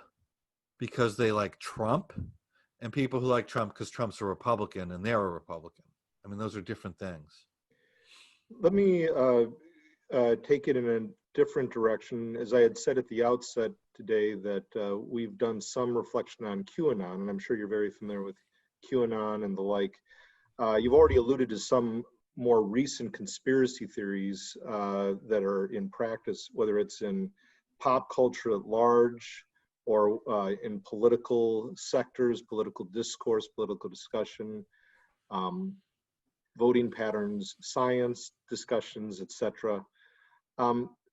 because they like Trump, and people who like Trump because Trump's a Republican and they're a Republican. I mean, those are different things. Let me take it in a different direction. As I had said at the outset today, that we've done some reflection on QAnon, and I'm sure you're very familiar with QAnon and the like. You've already alluded to some more recent conspiracy theories that are in practice, whether it's in pop culture at large or in political sectors, political discourse, political discussion, voting patterns, science discussions, etc.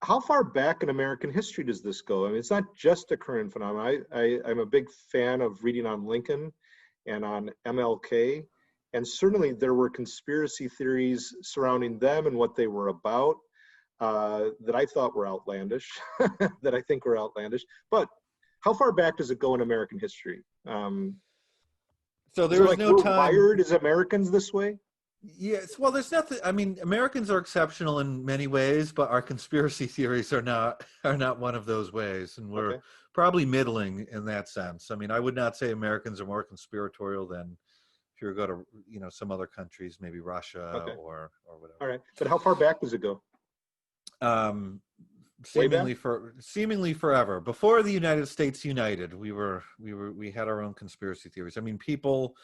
How far back in American history does this go? I mean, it's not just a current phenomenon. I'm a big fan of reading on Lincoln and on MLK. And certainly there were conspiracy theories surrounding them and what they were about that I thought were outlandish, that I think were outlandish. But how far back does it go in American history? So there was no we're time. Wired as Americans this way? Yes. Well, there's nothing. I mean, Americans are exceptional in many ways, but our conspiracy theories are not one of those ways, and we're probably middling in that sense. I mean, I would not say Americans are more conspiratorial than if you go to some other countries, maybe Russia or whatever. All right, but how far back does it go? Seemingly forever. Before the United States united, we had our own conspiracy theories. I mean, people.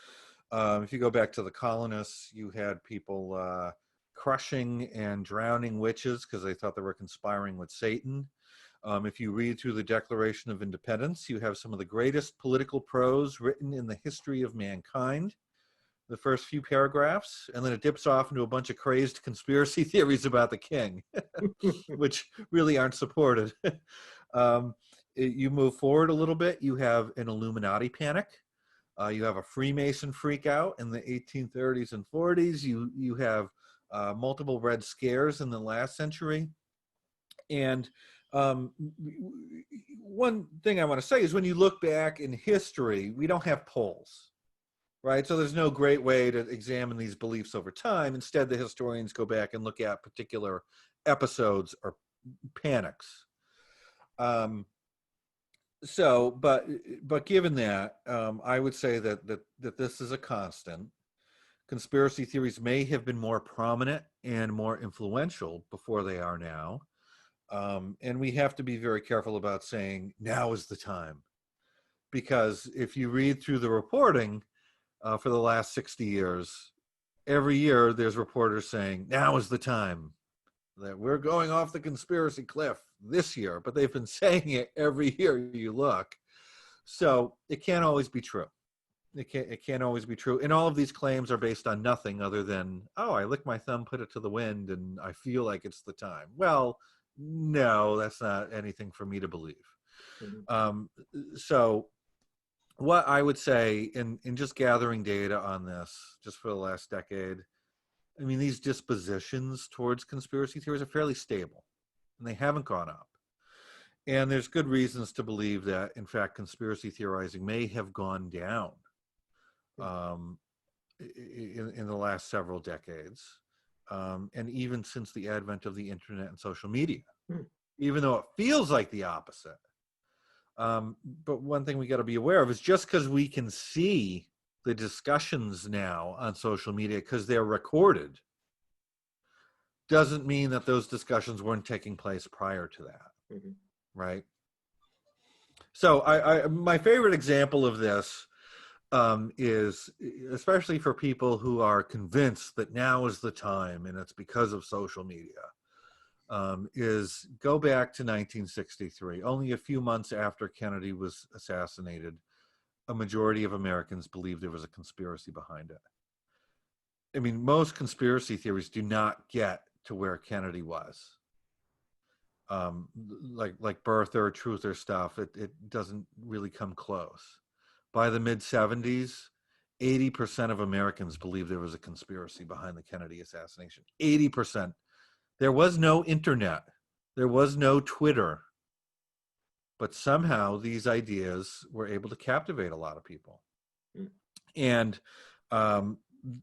If you go back to the colonists, you had people crushing and drowning witches because they thought they were conspiring with Satan. If you read through the Declaration of Independence, you have some of the greatest political prose written in the history of mankind, the first few paragraphs, and then it dips off into a bunch of crazed conspiracy theories about the king, which really aren't supported. You move forward a little bit, you have an Illuminati panic. You have a Freemason freak out in the 1830s and 40s. You have multiple Red Scares in the last century. And one thing I want to say is when you look back in history, we don't have polls, right? So there's no great way to examine these beliefs over time. Instead, the historians go back and look at particular episodes or panics. But given that, I would say that this is a constant. Conspiracy theories may have been more prominent and more influential before they are now. And we have to be very careful about saying now is the time. Because if you read through the reporting for the last 60 years, every year there's reporters saying now is the time, that we're going off the conspiracy cliff this year, but they've been saying it every year you look. So it can't always be true. It can't always be true. And all of these claims are based on nothing other than, oh, I lick my thumb, put it to the wind, and I feel like it's the time. Well, no, that's not anything for me to believe. Mm-hmm. So what I would say in just gathering data on this, just for the last decade, I mean, these dispositions towards conspiracy theories are fairly stable, and they haven't gone up. And there's good reasons to believe that, in fact, conspiracy theorizing may have gone down in the last several decades, and even since the advent of the internet and social media, even though it feels like the opposite. But one thing we got to be aware of is just because we can see the discussions now on social media because they're recorded doesn't mean that those discussions weren't taking place prior to that. Right? So my favorite example of this is, especially for people who are convinced that now is the time and it's because of social media, is go back to 1963. Only a few months after Kennedy was assassinated, a majority of Americans believed there was a conspiracy behind it. I mean, most conspiracy theories do not get to where Kennedy was. Like birther, truther stuff, it doesn't really come close. By the mid-70s, 80% of Americans believe there was a conspiracy behind the Kennedy assassination. 80%. There was no internet. There was no Twitter. But somehow these ideas were able to captivate a lot of people. And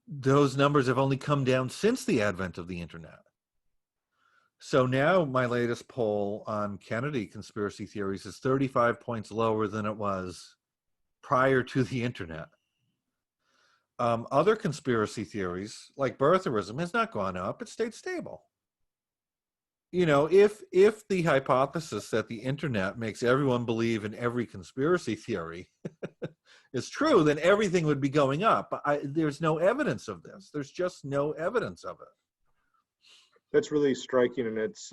those numbers have only come down since the advent of the internet. So now my latest poll on Kennedy conspiracy theories is 35 points lower than it was prior to the internet. Other conspiracy theories, like birtherism, has not gone up. It stayed stable. You know, if the hypothesis that the internet makes everyone believe in every conspiracy theory is true, then everything would be going up. But there's no evidence of this. There's just no evidence of it. That's really striking, and it's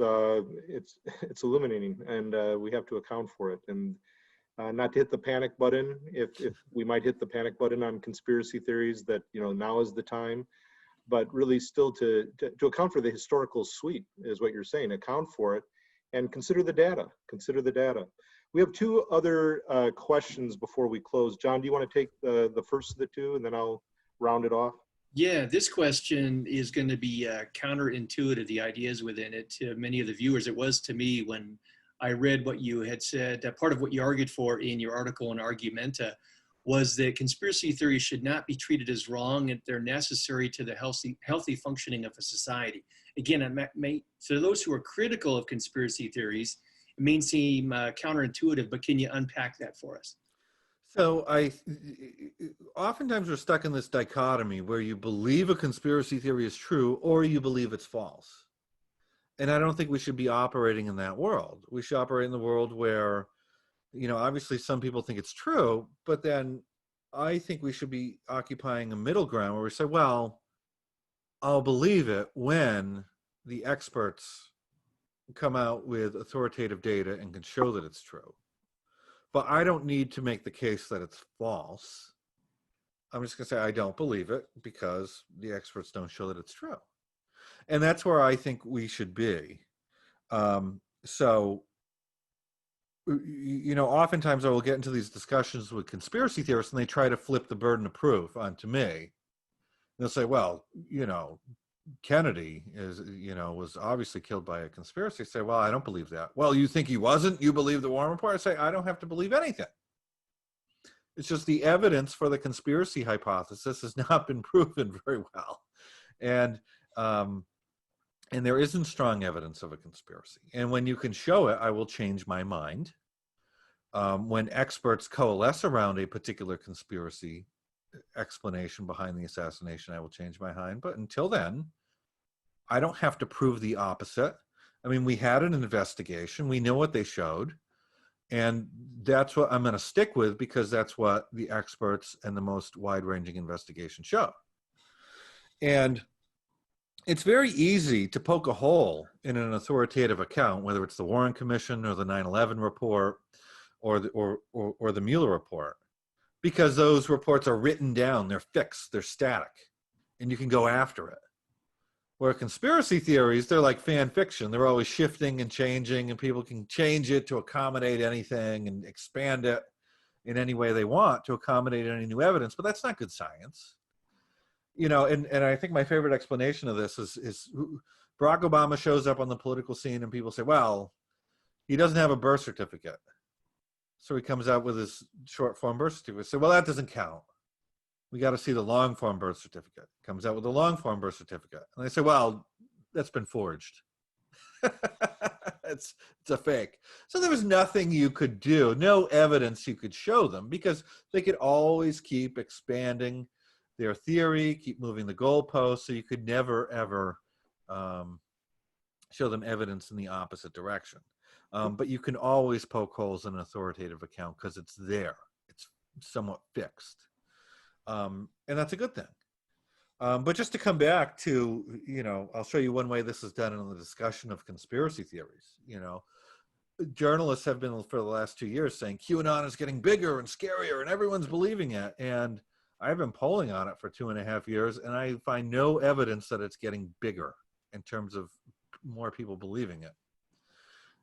illuminating, and we have to account for it. And not to hit the panic button, if we might hit the panic button on conspiracy theories, that, you know, now is the time. But really still to account for the historical sweep is what you're saying. Account for it and consider the data. Consider the data. We have two other questions before we close. John, do you want to take the first of the two, and then I'll round it off? Yeah, this question is going to be counterintuitive, the ideas within it, to many of the viewers. It was to me when I read what you had said. Part of what you argued for in your article in Argumenta was that conspiracy theories should not be treated as wrong, and they're necessary to the healthy functioning of a society. Again, to those who are critical of conspiracy theories, it may seem counterintuitive, but can you unpack that for us? So oftentimes we're stuck in this dichotomy where you believe a conspiracy theory is true or you believe it's false. And I don't think we should be operating in that world. We should operate in the world where, you know, obviously some people think it's true, but then I think we should be occupying a middle ground where we say, well, I'll believe it when the experts come out with authoritative data and can show that it's true. But I don't need to make the case that it's false. I'm just going to say I don't believe it because the experts don't show that it's true. And that's where I think we should be. So, you know, oftentimes I will get into these discussions with conspiracy theorists and they try to flip the burden of proof onto me. They'll say, well, you know, Kennedy was obviously killed by a conspiracy. I say, well, I don't believe that. Well, you think he wasn't? You believe the Warren Report? I say, I don't have to believe anything. It's just the evidence for the conspiracy hypothesis has not been proven very well. And there isn't strong evidence of a conspiracy. And when you can show it, I will change my mind. When experts coalesce around a particular conspiracy explanation behind the assassination, I will change my mind. But until then, I don't have to prove the opposite. I mean, we had an investigation. We know what they showed. And that's what I'm going to stick with because that's what the experts and the most wide-ranging investigation show. And it's very easy to poke a hole in an authoritative account, whether it's the Warren Commission or the 9/11 report or the Mueller report, because those reports are written down, they're fixed, they're static, and you can go after it. Where conspiracy theories, they're like fan fiction. They're always shifting and changing, and people can change it to accommodate anything and expand it in any way they want to accommodate any new evidence, but that's not good science. You know, and I think my favorite explanation of this is Barack Obama shows up on the political scene and people say, well, he doesn't have a birth certificate. So he comes out with his short form birth certificate. So, well, that doesn't count. We got to see the long form birth certificate. Comes out with a long form birth certificate. And they say, well, that's been forged. It's a fake. So there was nothing you could do, no evidence you could show them because they could always keep expanding their theory, keep moving the goalposts. So you could never, ever show them evidence in the opposite direction. But you can always poke holes in an authoritative account because it's there. It's somewhat fixed. And that's a good thing. But just to come back to, you know, I'll show you one way this is done in the discussion of conspiracy theories. You know, journalists have been for the last 2 years saying QAnon is getting bigger and scarier and everyone's believing it. And I've been polling on it for 2.5 years and I find no evidence that it's getting bigger in terms of more people believing it.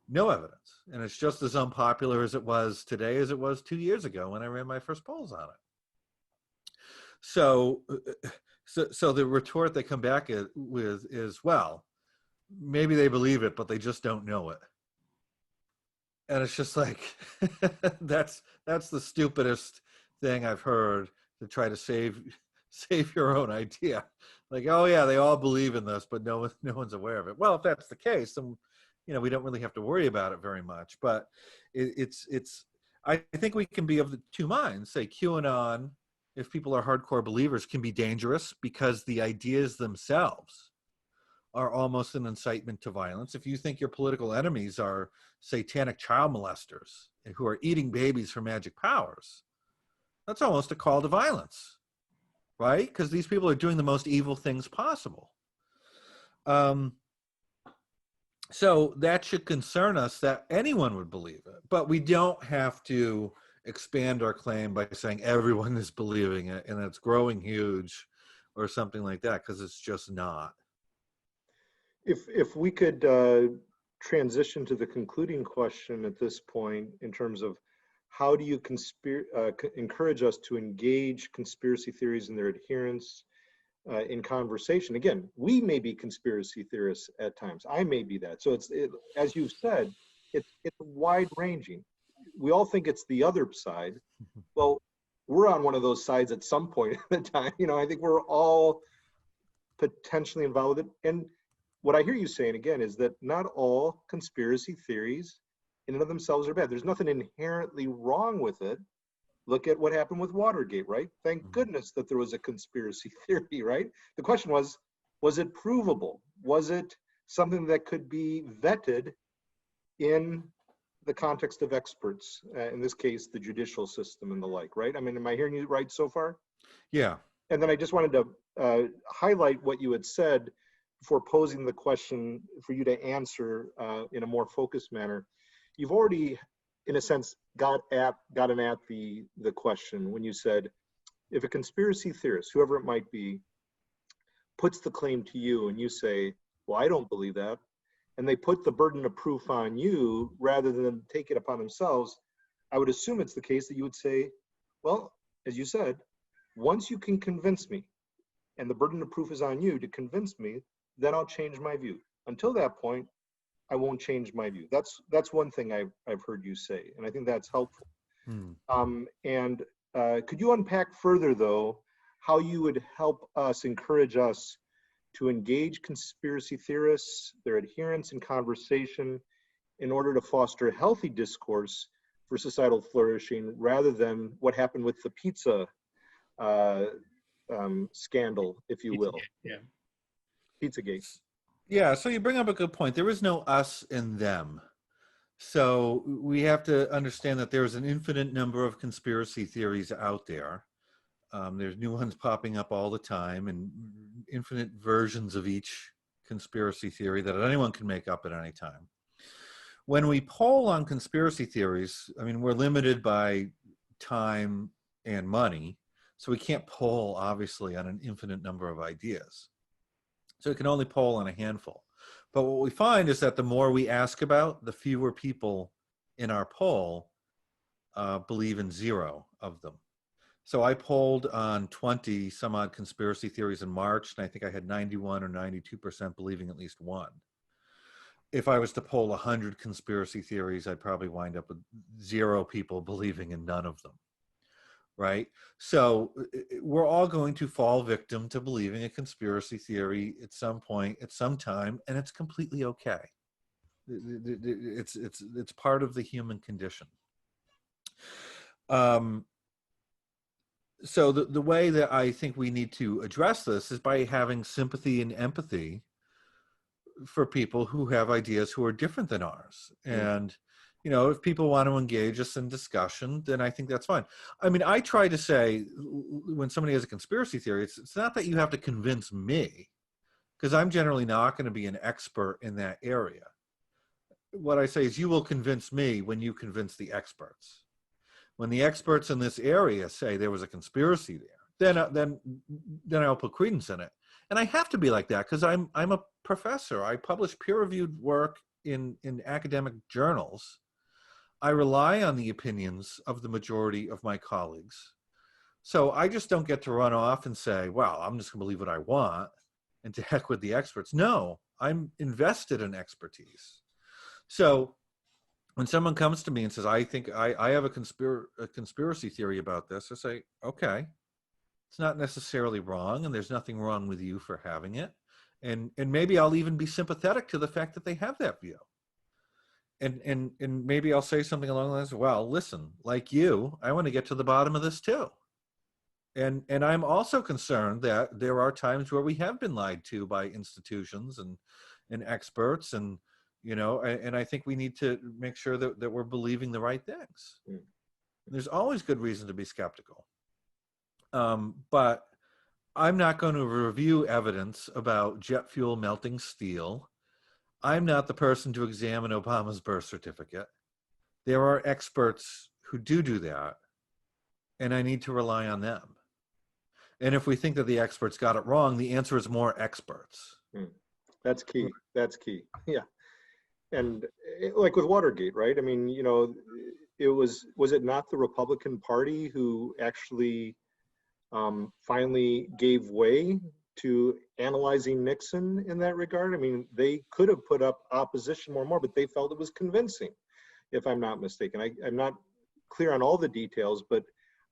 No evidence. And it's just as unpopular as it was today as it was 2 years ago when I ran my first polls on it. So, so the retort they come back with is, well, maybe they believe it, but they just don't know it. And it's just like, that's the stupidest thing I've heard to try to save your own idea. Like, oh yeah, they all believe in this, but no one's aware of it. Well, if that's the case, then we don't really have to worry about it very much. But it's I think we can be of the two minds. Say QAnon, if people are hardcore believers, can be dangerous because the ideas themselves are almost an incitement to violence. If you think your political enemies are satanic child molesters who are eating babies for magic powers, that's almost a call to violence, right? Because these people are doing the most evil things possible. So that should concern us that anyone would believe it, but we don't have to expand our claim by saying everyone is believing it and it's growing huge or something like that, because it's just not. If we could transition to the concluding question at this point in terms of how do you encourage us to engage conspiracy theories and their adherents in conversation? Again, we may be conspiracy theorists at times. I may be that. So as you've said, it's wide ranging. We all think it's the other side. Well, we're on one of those sides at some point in the time. I think we're all potentially involved with it. And what I hear you saying again is that not all conspiracy theories in and of themselves are bad. There's nothing inherently wrong with it. Look at what happened with Watergate, right? Thank goodness that there was a conspiracy theory, right? The question was it provable? Was it something that could be vetted in the context of experts, in this case, the judicial system and the like, right? I mean, am I hearing you right so far? Yeah. And then I just wanted to highlight what you had said before posing the question for you to answer in a more focused manner. You've already, in a sense, gotten at the question when you said, if a conspiracy theorist, whoever it might be, puts the claim to you and you say, well, I don't believe that, and they put the burden of proof on you rather than take it upon themselves, I would assume it's the case that you would say, well, as you said, once you can convince me, and the burden of proof is on you to convince me, then I'll change my view. Until that point, I won't change my view. That's one thing I've heard you say, and I think that's helpful. And could you unpack further, though, how you would help us, encourage us to engage conspiracy theorists, their adherents in conversation in order to foster healthy discourse for societal flourishing, rather than what happened with the pizza scandal, if you will. Yeah. Pizzagate. Yeah, so you bring up a good point. There is no us and them. So we have to understand that there's an infinite number of conspiracy theories out there. There's new ones popping up all the time, and infinite versions of each conspiracy theory that anyone can make up at any time. When we poll on conspiracy theories, I mean, we're limited by time and money, so we can't poll, obviously, on an infinite number of ideas. So we can only poll on a handful. But what we find is that the more we ask about, the fewer people in our poll believe in 0 of them. So I polled on 20 some odd conspiracy theories in March, and I think I had 91 or 92% believing at least one. If I was to poll 100 conspiracy theories, I'd probably wind up with 0 people believing in none of them. Right? So we're all going to fall victim to believing a conspiracy theory at some point, at some time, and it's completely okay. It's part of the human condition. So the way that I think we need to address this is by having sympathy and empathy for people who have ideas who are different than ours. And if people want to engage us in discussion, then I think that's fine. I mean, I try to say, when somebody has a conspiracy theory, it's not that you have to convince me, because I'm generally not going to be an expert in that area. What I say is, you will convince me when you convince the experts. When the experts in this area say there was a conspiracy there, then I'll put credence in it. And I have to be like that because I'm a professor. I publish peer-reviewed work in academic journals. I rely on the opinions of the majority of my colleagues. So I just don't get to run off and say, well, I'm just going to believe what I want and to heck with the experts. No, I'm invested in expertise. So when someone comes to me and says, I think I have a conspiracy theory about this, I say, okay, it's not necessarily wrong, and there's nothing wrong with you for having it. And maybe I'll even be sympathetic to the fact that they have that view. And maybe I'll say something along the lines of, well, listen, like you, I want to get to the bottom of this too. And I'm also concerned that there are times where we have been lied to by institutions and experts, and and I think we need to make sure that we're believing the right things. Mm. There's always good reason to be skeptical. But I'm not going to review evidence about jet fuel melting steel. I'm not the person to examine Obama's birth certificate. There are experts who do that, and I need to rely on them. And if we think that the experts got it wrong, the answer is more experts. That's key. That's key. Yeah. And like with Watergate, right? I mean, was it not the Republican Party who actually finally gave way to analyzing Nixon in that regard? I mean, they could have put up opposition more, but they felt it was convincing, if I'm not mistaken. I'm not clear on all the details, but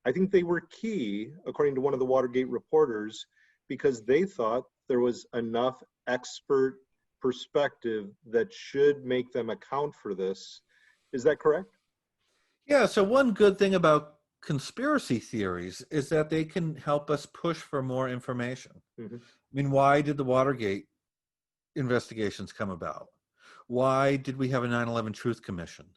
I think they were key, according to one of the Watergate reporters, because they thought there was enough expert perspective that should make them account for this. Is that correct? Yeah, so one good thing about conspiracy theories is that they can help us push for more information. Mm-hmm. I mean, why did the Watergate investigations come about? Why did we have a 9/11 Truth Commission?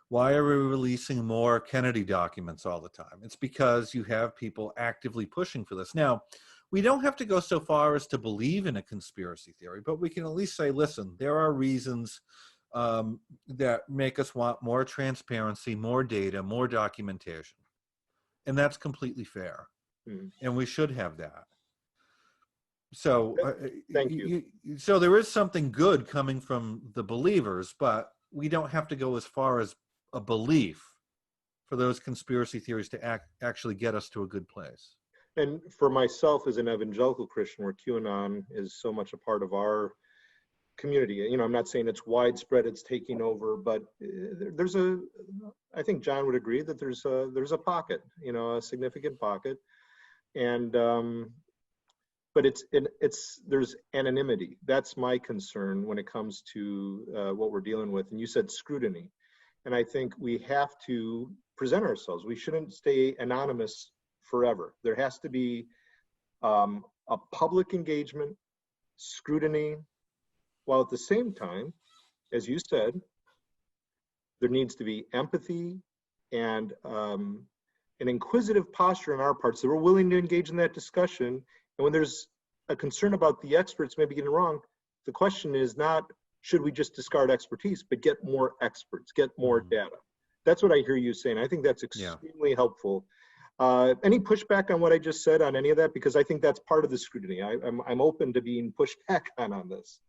Why are we releasing more Kennedy documents all the time? It's because you have people actively pushing for this. Now, we don't have to go so far as to believe in a conspiracy theory, but we can at least say, listen, there are reasons that make us want more transparency, more data, more documentation. And that's completely fair. And we should have that. So, thank you. So there is something good coming from the believers, but we don't have to go as far as a belief for those conspiracy theories to actually get us to a good place. And for myself as an evangelical Christian, where QAnon is so much a part of our community, I'm not saying it's widespread, it's taking over, but I think John would agree that there's a pocket, a significant pocket. And, but there's anonymity. That's my concern when it comes to what we're dealing with. And you said scrutiny. And I think we have to present ourselves. We shouldn't stay anonymous forever. There has to be a public engagement, scrutiny, while at the same time, as you said, there needs to be empathy and an inquisitive posture on our part, so we're willing to engage in that discussion. And when there's a concern about the experts maybe getting it wrong, the question is not, should we just discard expertise, but get more experts, get more data. That's what I hear you saying. I think that's extremely helpful. Any pushback on what I just said on any of that? Because I think that's part of the scrutiny. I'm open to being pushed back on this.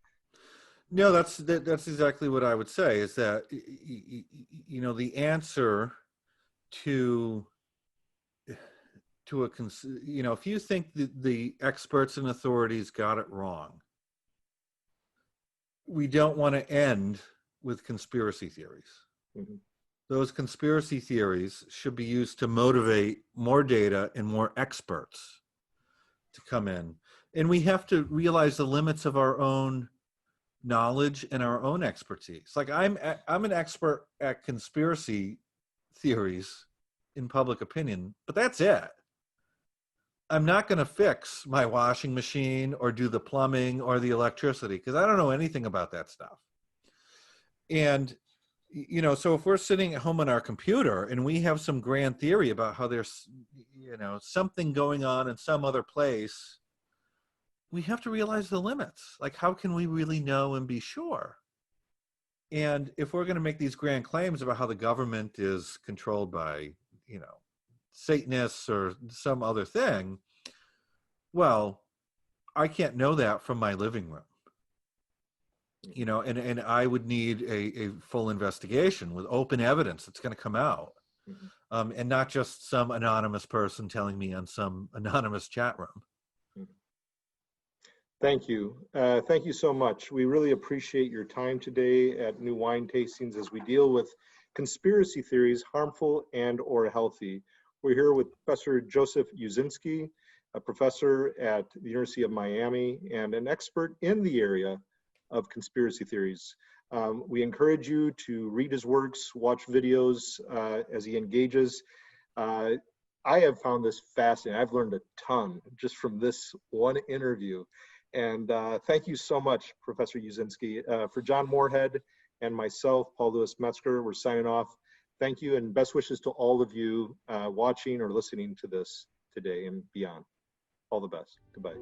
No, that's exactly what I would say, is that, the answer to if you think that the experts and authorities got it wrong, we don't want to end with conspiracy theories. Mm-hmm. Those conspiracy theories should be used to motivate more data and more experts to come in. And we have to realize the limits of our own knowledge and our own expertise. Like I'm an expert at conspiracy theories in public opinion, but that's it. I'm not going to fix my washing machine or do the plumbing or the electricity because I don't know anything about that stuff. And, so if we're sitting at home on our computer and we have some grand theory about how there's, something going on in some other place, we have to realize the limits. Like, how can we really know and be sure? And if we're going to make these grand claims about how the government is controlled by, Satanists or some other thing, well, I can't know that from my living room. And I would need a full investigation with open evidence that's going to come out. and not just some anonymous person telling me on some anonymous chat room. Thank you. Thank you so much. We really appreciate your time today at New Wine Tastings as we deal with conspiracy theories, harmful and or healthy. We're here with Professor Joseph Uscinski, a professor at the University of Miami and an expert in the area of conspiracy theories. We encourage you to read his works, watch videos as he engages. I have found this fascinating. I've learned a ton just from this one interview. And thank you so much, Professor Uscinski. For John Morehead and myself, Paul Louis Metzger, we're signing off. Thank you and best wishes to all of you watching or listening to this today and beyond. All the best. Goodbye.